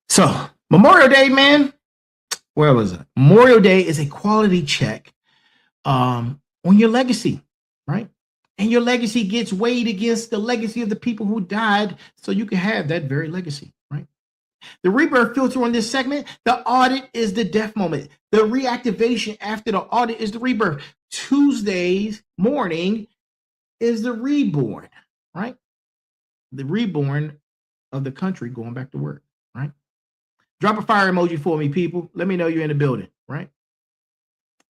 So Memorial Day, man, where was it? Memorial Day is a quality check on your legacy, right? And your legacy gets weighed against the legacy of the people who died, so you can have that very legacy, right? The rebirth filter on this segment, the audit is the death moment. The reactivation after the audit is the rebirth. Tuesday's morning is the reborn, right? The reborn of the country going back to work, right? Drop a fire emoji for me, people. Let me know you're in the building, right?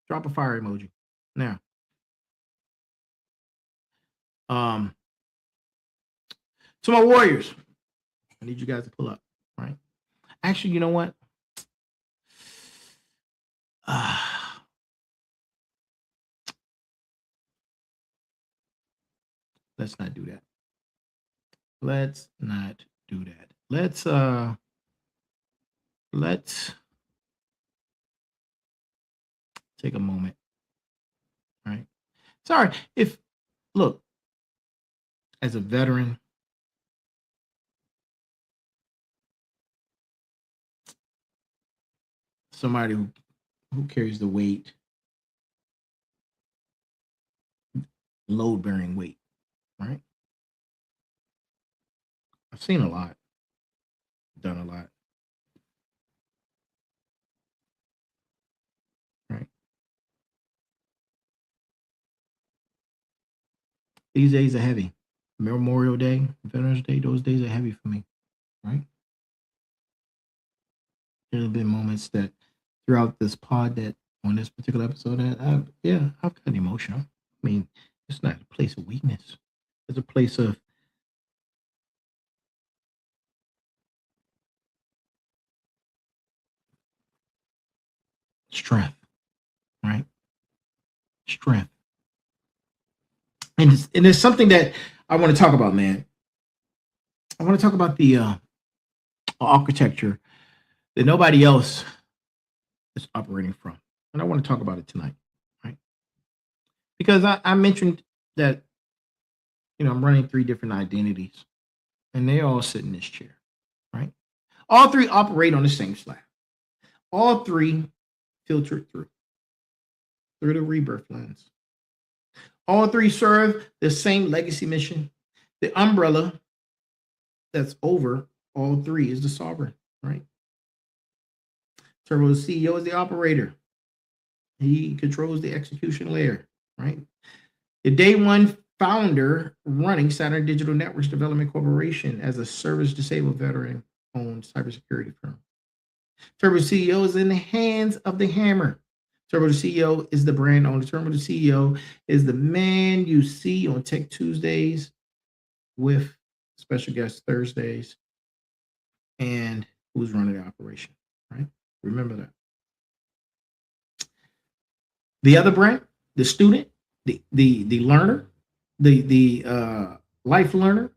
Drop a fire emoji. Now, to my warriors, I need you guys to pull up, right? Actually, you know what? Let's not do that. Let's not do that. Let's take a moment. Right? Sorry if look, as a veteran, somebody who carries the weight, load bearing weight, right? I've seen a lot, done a lot, right? These days are heavy. Memorial Day, Veterans Day, those days are heavy for me, right? There have been moments that throughout this pod that on this particular episode that I've got emotional. I mean, it's not a place of weakness. It's a place of strength, right? Strength. And there's something that I want to talk about, man. I want to talk about the architecture that nobody else is operating from. And I want to talk about it tonight, right? Because I mentioned that, I'm running 3 different identities and they all sit in this chair, right? All 3 operate on the same slab. All 3 filtered through the rebirth lens. All 3 serve the same legacy mission. The umbrella that's over all 3 is the sovereign, right? Turbo's CEO is the operator. He controls the execution layer, right? The day one founder running Saturn Digital Networks Development Corporation as a service-disabled veteran-owned cybersecurity firm. Turbo CEO is in the hands of the hammer. Turbo the CEO is the brand owner. Turbo the CEO is the man you see on Tech Tuesdays with special guest Thursdays and who's running the operation, right? Remember that. The other brand, the student, the learner, the life learner,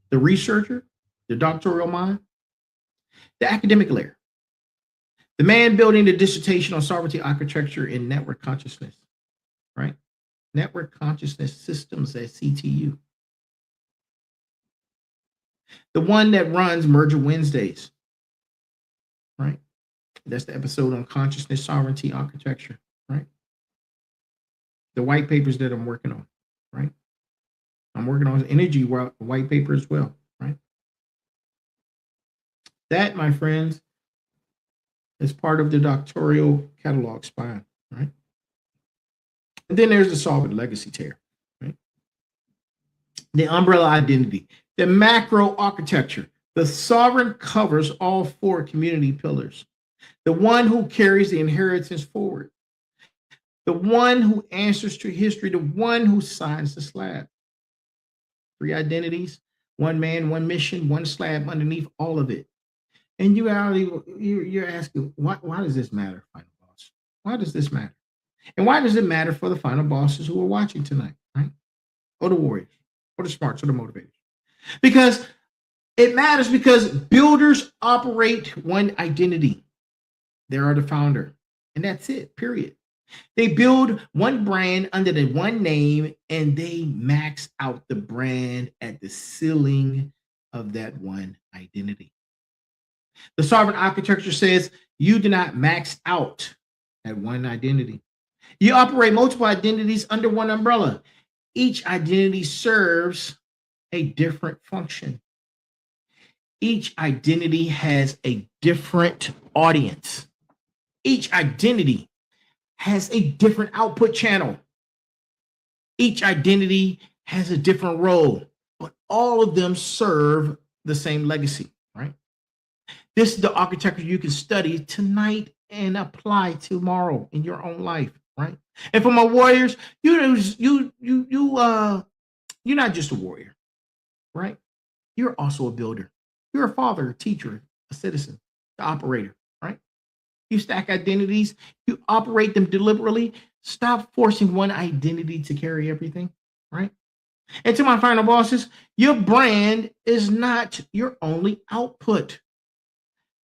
the researcher, the doctoral mind, the academic layer, the man building the dissertation on sovereignty architecture in network consciousness, right? Network consciousness systems at CTU. The one that runs Merger Wednesdays, right? That's the episode on consciousness, sovereignty, architecture, right? The white papers that I'm working on, right? I'm working on energy white paper as well, right? That, my friends, is part of the doctoral catalog spine, right? And then there's the solvent legacy tear, right? The umbrella identity, the macro architecture. The sovereign covers all 4 community pillars. The one who carries the inheritance forward. The one who answers to history, the one who signs the slab. 3 identities, 1 man, 1 mission, 1 slab underneath all of it. And you're asking, why does this matter, final boss? Why does this matter? And why does it matter for the final bosses who are watching tonight, right? Or the warriors, or the smarts, or the motivators? Because it matters because builders operate 1 identity. They are the founder, and that's it, period. They build 1 brand under the 1 name, and they max out the brand at the ceiling of that 1 identity. The sovereign architecture says you do not max out at 1 identity. You operate multiple identities under 1 umbrella. Each identity serves a different function. Each identity has a different audience. Each identity has a different output channel. Each identity has a different role, but all of them serve the same legacy, right? This is the architecture you can study tonight and apply tomorrow in your own life, right? And for my warriors, you're not just a warrior, right? You're also a builder. You're a father, a teacher, a citizen, the operator, right? You stack identities, you operate them deliberately. Stop forcing 1 identity to carry everything, right? And to my final bosses, your brand is not your only output.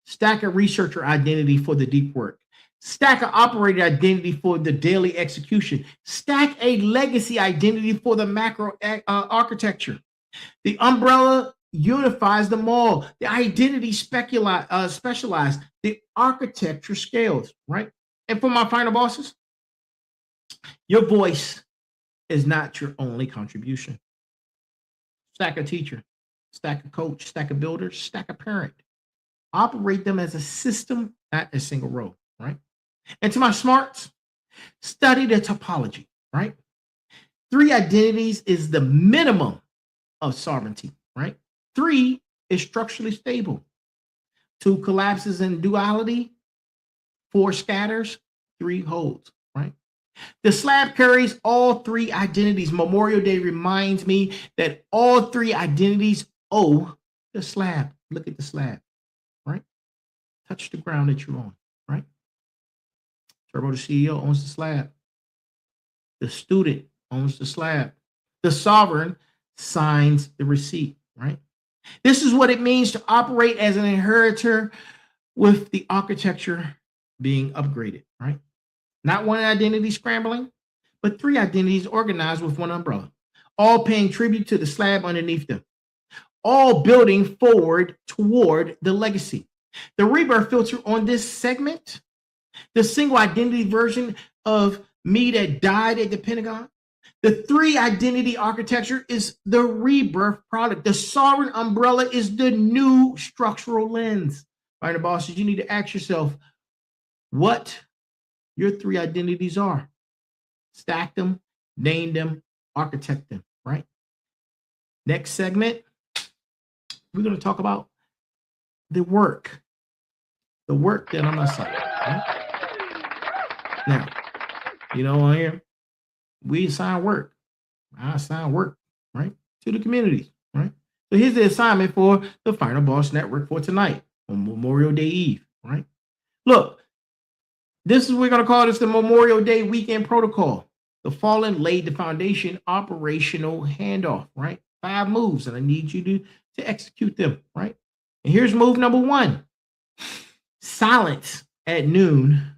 Stack a researcher identity for the deep work. Stack an operator identity for the daily execution. Stack a legacy identity for the macro architecture. The umbrella unifies them all. The identity specialized. The architecture scales, right? And for my final bosses, your voice is not your only contribution. Stack a teacher, stack a coach, stack a builder, stack a parent. Operate them as a system, not a single role, right? And to my smarts, study the topology, right? 3 identities is the minimum of sovereignty, right? 3 is structurally stable. 2 collapses in duality. 4 scatters. 3 holds, right? The slab carries all 3 identities. Memorial Day reminds me that all 3 identities owe the slab. Look at the slab, right? Touch the ground that you're on, right? Turbo, the CEO, owns the slab. The student owns the slab. The sovereign signs the receipt, right? This is what it means to operate as an inheritor with the architecture being upgraded, right? Not one identity scrambling, but 3 identities organized with one umbrella, all paying tribute to the slab underneath them, all building forward toward the legacy. The rebirth filter on this segment, the single identity version of me that died at the Pentagon, the 3 identity architecture is the rebirth product. The sovereign umbrella is the new structural lens. Right, bosses, you need to ask yourself what your 3 identities are. Stack them, name them, architect them, right? Next segment, we're going to talk about the work that I'm assigning. Right? Now, you know, on here, we assign work. I assign work, right, to the communities, right? So here's the assignment for the Final Boss Network for tonight on Memorial Day Eve, right? Look, this is, we're going to call this the Memorial Day Weekend Protocol. The fallen laid the foundation, operational handoff, right? 5 moves, and I need you to execute them, right? And here's move number 1. Silence at noon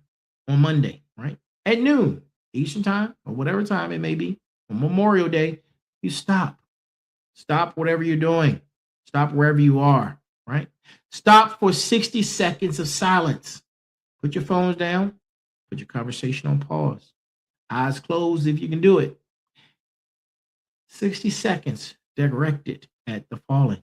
on Monday, right? At noon, Eastern time, or whatever time it may be, on Memorial Day, you stop. Stop whatever you're doing. Stop wherever you are, right? Stop for 60 seconds of silence. Put your phones down. Put your conversation on pause. Eyes closed if you can do it. 60 seconds directed at the fallen.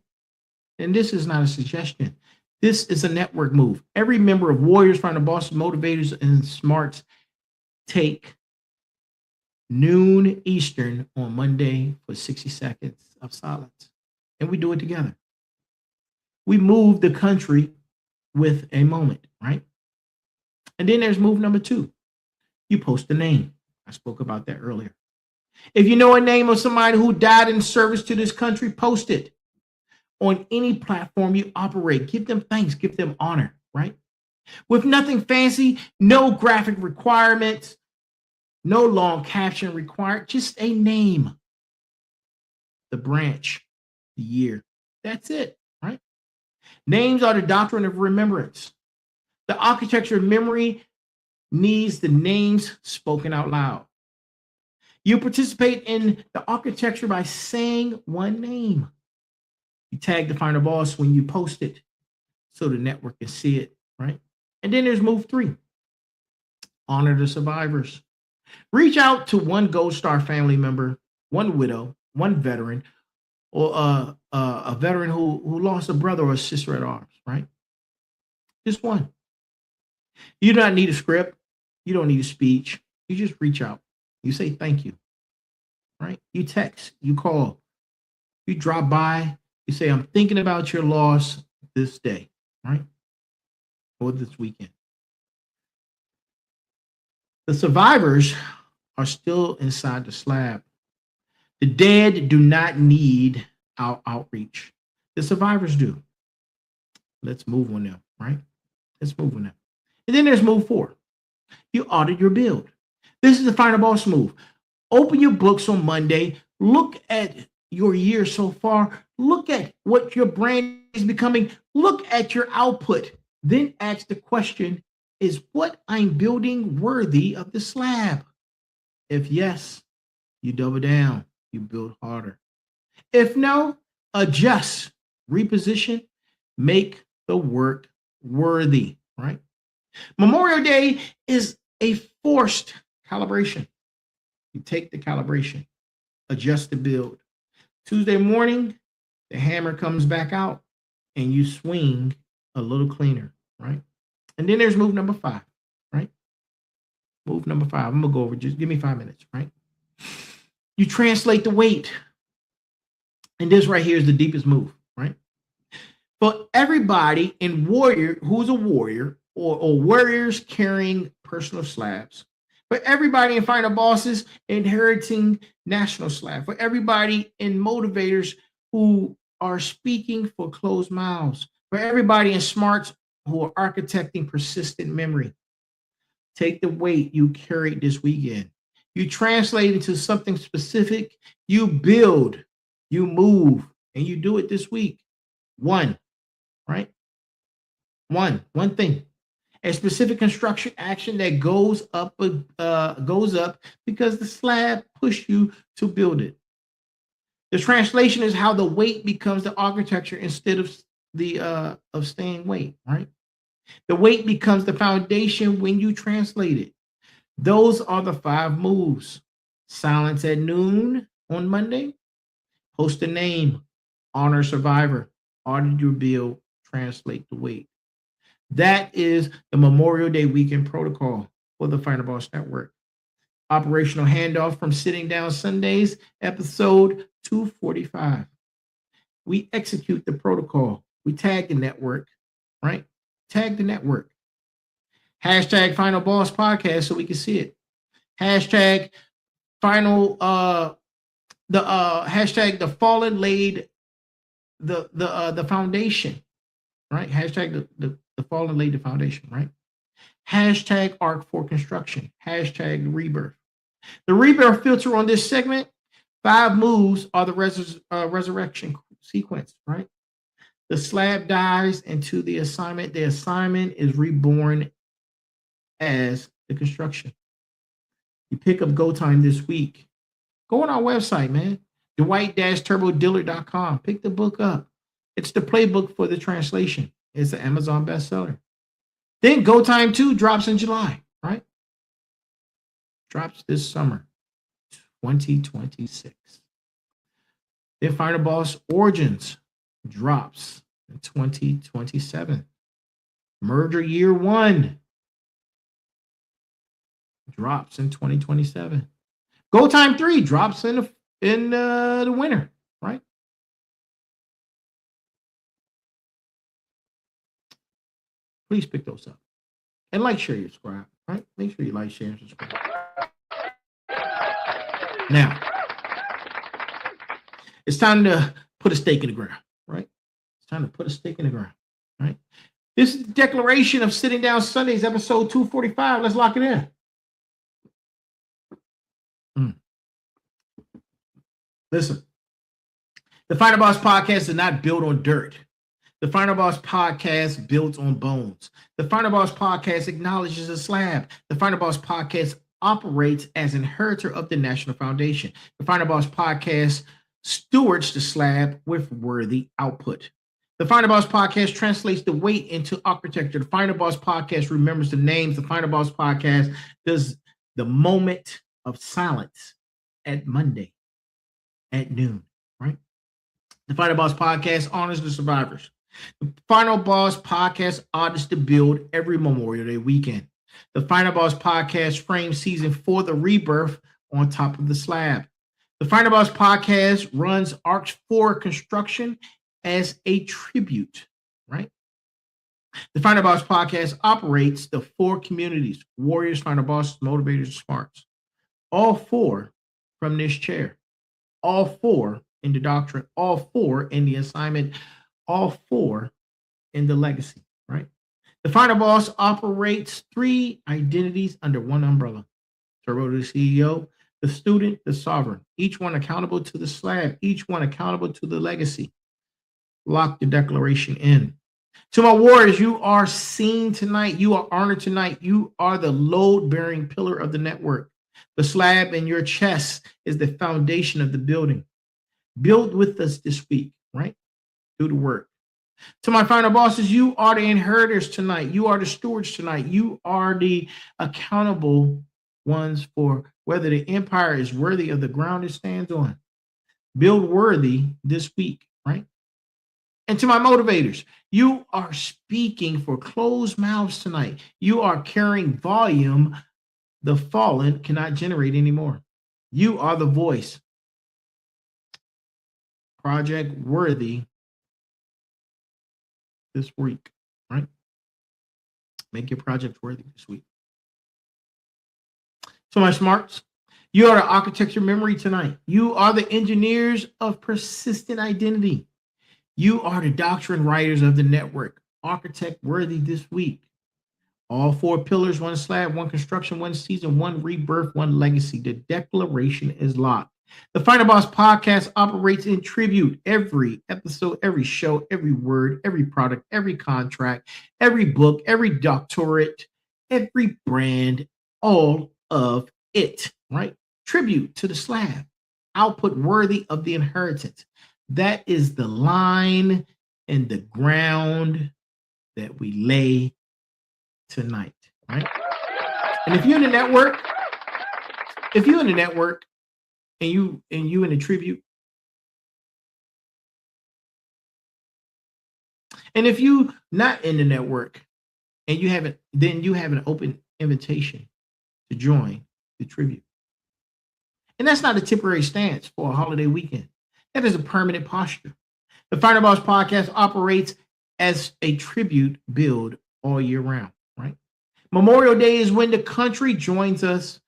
And this is not a suggestion. This is a network move. Every member of Warriors, Final Bosses, Motivators, and Smarts take noon Eastern on Monday for 60 seconds of silence. And we do it together. We move the country with a moment, right? And then there's move number 2. You post the name. I spoke about that earlier. If you know a name of somebody who died in service to this country, post it on any platform you operate. Give them thanks, give them honor, right? With nothing fancy, no graphic requirements, no long caption required, just a name, the branch, the year. That's it, right? Names are the doctrine of remembrance. The architecture of memory needs the names spoken out loud. You participate in the architecture by saying one name. You tag the Final Boss when you post it so the network can see it, right? And then there's move 3. Honor the survivors. Reach out to one Gold Star family member, one widow, one veteran, or a veteran who lost a brother or a sister at arms, right? Just one. You do not need a script. You don't need a speech. You just reach out. You say thank you, right? You text, you call, you drop by, you say, I'm thinking about your loss this day, right? Or this weekend. The survivors are still inside the slab. The dead do not need our outreach. The survivors do. Let's move on them, right? Let's move on them. And then there's move 4. You audit your build. This is the Final Boss move. Open your books on Monday. Look at your year so far. Look at what your brand is becoming. Look at your output. Then ask the question, is what I'm building worthy of the slab? If yes, you double down. You build harder. If no, adjust, reposition, make the work worthy, right? Memorial Day is a forced calibration. You take the calibration, adjust the build. Tuesday morning, the hammer comes back out and you swing a little cleaner, right? And then there's move number 5, right? Move number 5. I'm going to go over, just give me 5 minutes, right? You translate the weight. And this right here is the deepest move, right? For everybody in warrior who's a warrior or warriors carrying personal slabs, for everybody in final bosses inheriting national slab, for everybody in motivators who are speaking for closed mouths, for everybody in smarts who are architecting persistent memory. Take the weight you carried this weekend. You translate into something specific, you build, you move, and you do it this week. One, right? One thing. A specific construction action that goes up because the slab pushed you to build it. The translation is how the weight becomes the architecture instead of staying weight, right? The weight becomes the foundation when you translate it. Those are the 5 moves. Silence at noon on Monday. Post a name. Honor survivor. Audit your bill. Translate the weight. That is the Memorial Day weekend protocol for the Final Boss Network. Operational handoff from Sitting Down Sundays, episode 245. We execute the protocol. We tag the network, right? Tag the network. Hashtag Final Boss Podcast so we can see it. Hashtag final hashtag the fallen laid the foundation, right? Hashtag the fallen laid the foundation, right? Hashtag Arc for Construction. Hashtag Rebirth. The Rebirth filter on this segment, 5 moves are the resurrection sequence, right? The slab dies into the assignment. The assignment is reborn as the construction. You pick up Go Time this week. Go on our website, man. Dwight-turbodiller.com. Pick the book up. It's the playbook for the translation. It's an Amazon bestseller. Then Go Time 2 drops in July, right? Drops this summer, 2026. Then Final Boss Origins drops in 2027. Merger Year 1 drops in 2027. Go Time 3 drops in the winter, right? Please pick those up. And like, share, subscribe, right? Make sure you like, share, and subscribe. Now, it's time to put a stake in the ground, right? It's time to put a stake in the ground, right? This is the declaration of Sitting Down Sundays, episode 245. Let's lock it in. Listen, the Final Boss Podcast is not built on dirt. The Final Boss Podcast builds on bones. The Final Boss Podcast acknowledges a slab. The Final Boss Podcast operates as inheritor of the National Foundation. The Final Boss Podcast stewards the slab with worthy output. The Final Boss Podcast translates the weight into architecture. The Final Boss Podcast remembers the names. The Final Boss Podcast does the moment of silence at Monday at noon, right? The Final Boss Podcast honors the survivors. The Final Boss Podcast audits the build every Memorial Day weekend. The Final Boss Podcast frames season 4, the rebirth, on top of the slab. The Final Boss Podcast runs Arc 4 construction as a tribute, right? The Final Boss Podcast operates the 4 communities: warriors, final bosses, motivators, and smarts. All 4 from this chair. All 4 in the doctrine, all 4 in the assignment, all 4 in the legacy, right? The Final Boss operates 3 identities under one umbrella. Turbo the CEO, the student, the sovereign, each one accountable to the slab, each one accountable to the legacy. Lock the declaration in. To my warriors, you are seen tonight. You are honored tonight. You are the load-bearing pillar of the network. The slab in your chest is the foundation of the building. Build with us this week, right? Do the work. To my final bosses, you are the inheritors tonight. You are the stewards tonight. You are the accountable ones for whether the empire is worthy of the ground it stands on. Build worthy this week, right? And to my motivators, you are speaking for closed mouths tonight. You are carrying volume the fallen cannot generate anymore. You are the voice. project worthy this week, right? Make your project worthy this week. So my smarts, you are the architecture memory tonight. You are the engineers of persistent identity. You are the doctrine writers of the network. Architect worthy this week. All 4 pillars, 1 slab, 1 construction, 1 season, 1 rebirth, 1 legacy. The declaration is locked. The Final Boss podcast operates in tribute. Every episode, every show, every word, every product, every contract, every book, every doctorate, every brand, all of it, right? Tribute to the slab. Output worthy of the inheritance. That is the line and the ground that we lay tonight, right? And if you're in the network, and you in the tribute, and if you not in the network and you haven't, then you have an open invitation to join the tribute. And that's not a temporary stance for a holiday weekend. That is a permanent posture. The Final Boss podcast operates as a tribute build all year round, right? Memorial Day is when the country joins us.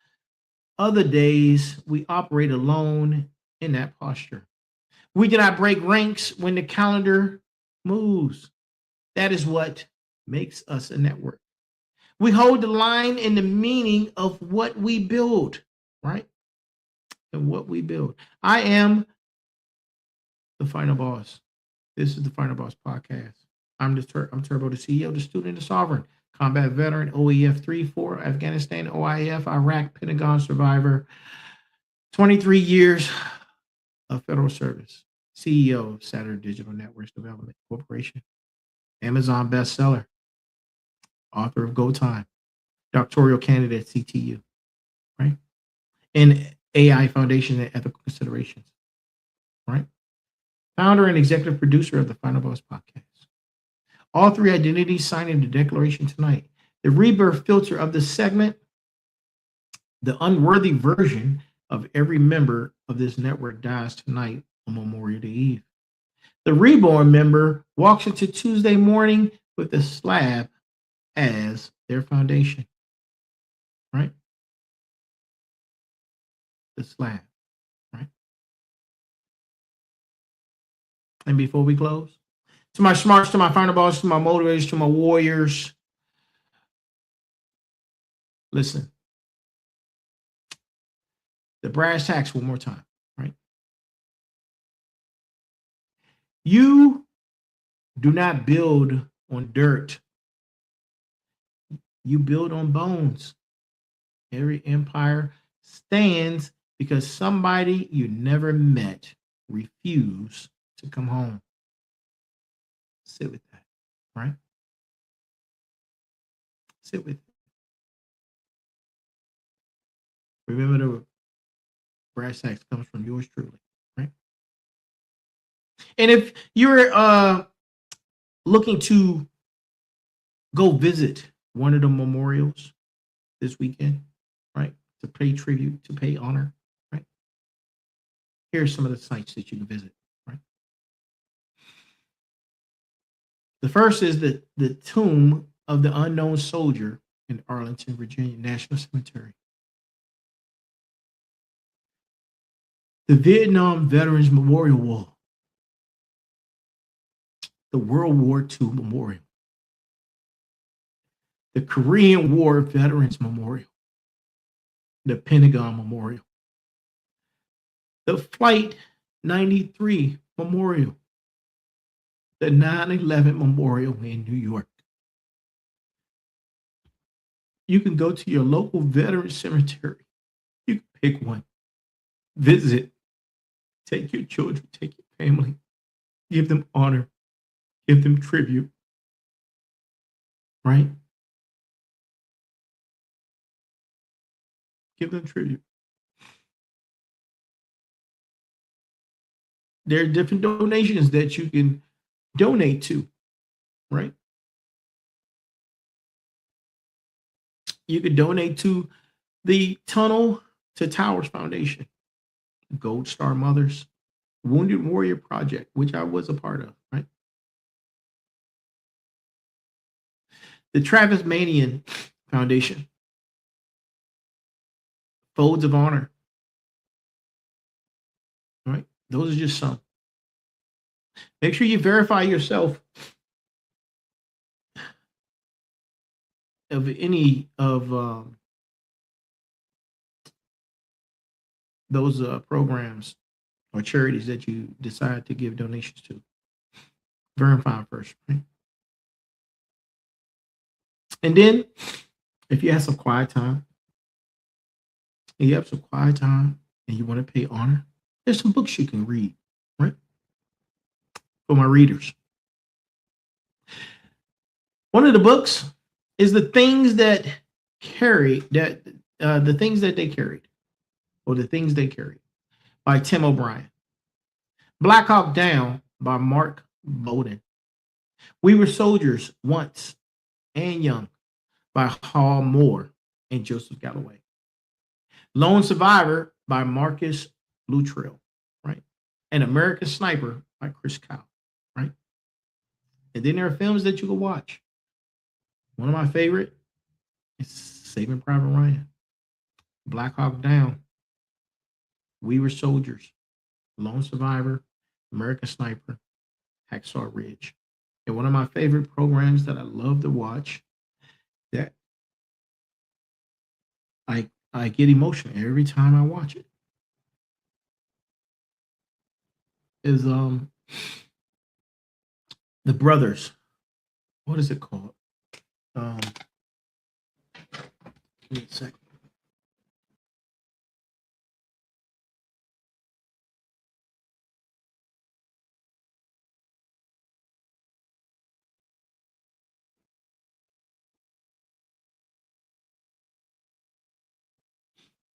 Other days, we operate alone in that posture. We do not break ranks when the calendar moves. That is what makes us a network. We hold the line in the meaning of what we build, right? And what we build. I am the Final Boss. This is the Final Boss podcast. I'm Turbo, the CEO, the student, the sovereign, combat veteran, OEF 3-4, Afghanistan, OIF Iraq, Pentagon survivor, 23 years of federal service, CEO of Saturn Digital Networks Development Corporation, Amazon bestseller, author of Go Time, doctoral candidate at CTU, right? And AI Foundation and Ethical Considerations, right? Founder and executive producer of the Final Boss podcast. All 3 identities signing the declaration tonight. The rebirth filter of the segment, the unworthy version of every member of this network dies tonight on Memorial Day Eve. The reborn member walks into Tuesday morning with the slab as their foundation, right? The slab, right? And before we close, to my smarts, to my Final Boss, to my motivators, to my warriors, listen. The brass tacks one more time, right? You do not build on dirt. You build on bones. Every empire stands because somebody you never met refused to come home. Sit with that, right? Sit with it. Remember, the brass tacks comes from yours truly, right? And if you're looking to go visit one of the memorials this weekend, right, to pay tribute, to pay honor, right, here's some of the sites that you can visit, right? The first is the tomb of the unknown soldier in Arlington, Virginia, National Cemetery. The Vietnam Veterans Memorial Wall. The World War II Memorial. The Korean War Veterans Memorial. The Pentagon Memorial. The Flight 93 Memorial. The 9/11 Memorial in New York. You can go to your local veteran cemetery. You can pick one. Visit. Take your children, take your family. Give them honor. Give them tribute. Right? Give them tribute. There are different donations that you can donate to, right? You could donate to the Tunnel to Towers Foundation, Gold Star Mothers, Wounded Warrior Project, which I was a part of, right? The Travis Manian Foundation, Folds of Honor, right? Those are just some. Make sure you verify yourself of any of those programs or charities that you decide to give donations to. Verify them first, right? And then, if you have some quiet time, and you want to pay honor, there's some books you can read, right? For my readers. One of the books is the things that they carried, by Tim O'Brien. Black Hawk Down by Mark Bowden. We Were Soldiers Once and Young by Hall Moore and Joseph Galloway. Lone Survivor by Marcus Luttrell, right? And American Sniper by Chris Kyle, right? And then there are films that you can watch. One of my favorite is Saving Private Ryan, Black Hawk Down, We Were Soldiers, Lone Survivor, American Sniper, Hacksaw Ridge. And one of my favorite programs that I love to watch, that I get emotional every time I watch it, is The Brothers. What is it called? Give me a second.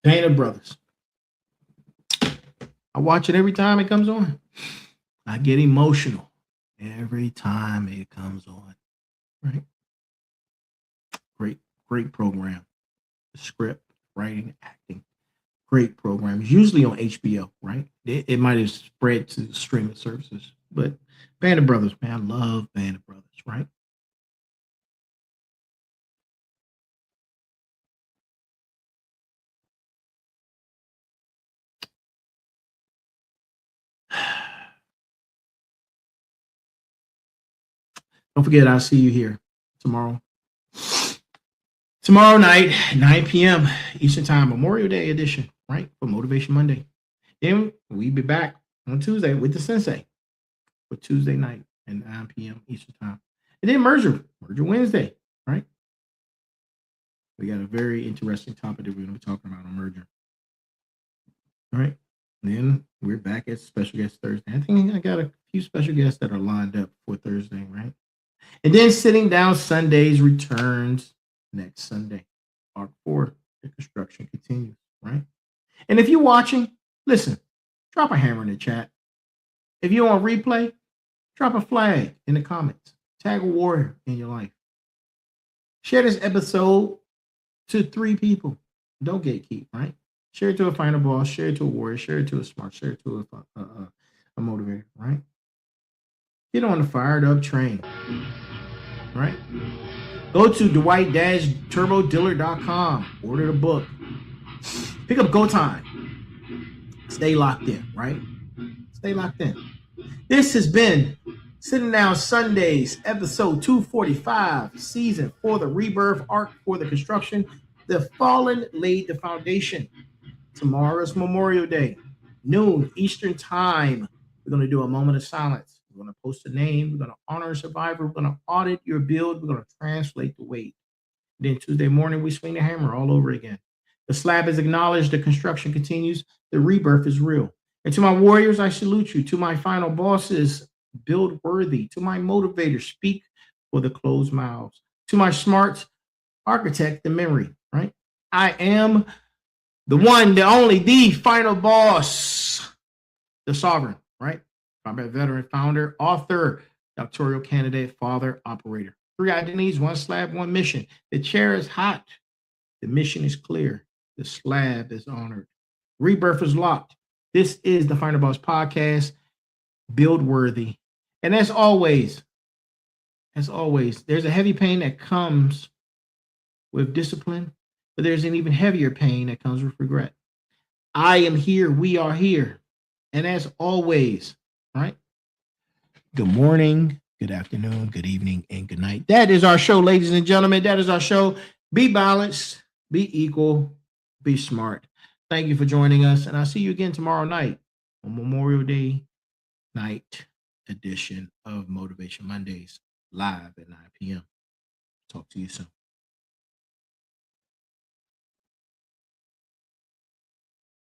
Band of Brothers. I watch it every time it comes on. I get emotional every time it comes on. Right? Great program. The script, writing, acting. Great programs. Usually on HBO, right? It might have spread to streaming services. But Band of Brothers, man, I love Band of Brothers, right? Don't forget, I'll see you here tomorrow. Tomorrow night, 9 p.m. Eastern Time, Memorial Day edition, right? For Motivation Monday. Then we'll be back on Tuesday with the Sensei for Tuesday night at 9 p.m. Eastern Time. And then Merger Wednesday, right? We got a very interesting topic that we're going to be talking about on merger. All right. And then we're back at special guest Thursday. I think I got a few special guests that are lined up for Thursday, right? And then Sitting Down Sundays returns next Sunday. Part 4, the construction continues, right? And if you're watching, listen, drop a hammer in the chat. If you're on replay, drop a flag in the comments. Tag a warrior in your life. Share this episode to 3 people. Don't gatekeep, right? Share it to a final boss, share it to a warrior, share it to a smart, share it to a motivator, right? Get on the fired up train, right? Go to Dwight-turbodiller.com. Order the book. Pick up Go Time. Stay locked in, right? Stay locked in. This has been Sitting Down Sundays, episode 245, season 4, the rebirth arc for the construction. The fallen laid the foundation. Tomorrow's Memorial Day, noon Eastern Time. We're going to do a moment of silence. We're going to post a name. We're going to honor a survivor. We're going to audit your build. We're going to translate the weight. Then Tuesday morning, we swing the hammer all over again. The slab is acknowledged. The construction continues. The rebirth is real. And to my warriors, I salute you. To my final bosses, build worthy. To my motivators, speak for the closed mouths. To my smarts, architect the memory, right? I am the one, the only, the final boss, the sovereign, right? Combat veteran, founder, author, doctoral candidate, father, operator. 3 identities, 1 slab, 1 mission. The chair is hot. The mission is clear. The slab is honored. Rebirth is locked. This is the Final Boss Podcast, Build Worthy. And as always, there's a heavy pain that comes with discipline, but there's an even heavier pain that comes with regret. I am here. We are here. And as always, right? Good morning, good afternoon, good evening, and good night. That is our show, ladies and gentlemen. That is our show. Be balanced, be equal, be smart. Thank you for joining us. And I'll see you again tomorrow night on Memorial Day night edition of Motivation Mondays, live at 9 p.m. Talk to you soon.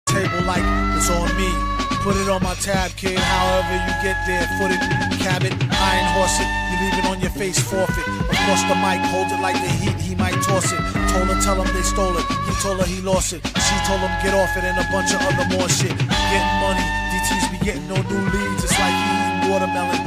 Table like it's on me. Put it on my tab, kid. However you get there, foot it, cab it, iron horse it. You leave it on your face, forfeit. Across the mic, hold it like the heat. He might toss it. Told her, tell him they stole it. He told her he lost it. She told him get off it and a bunch of other more shit. Getting money, DTs be getting no new leads. It's like he eating watermelon.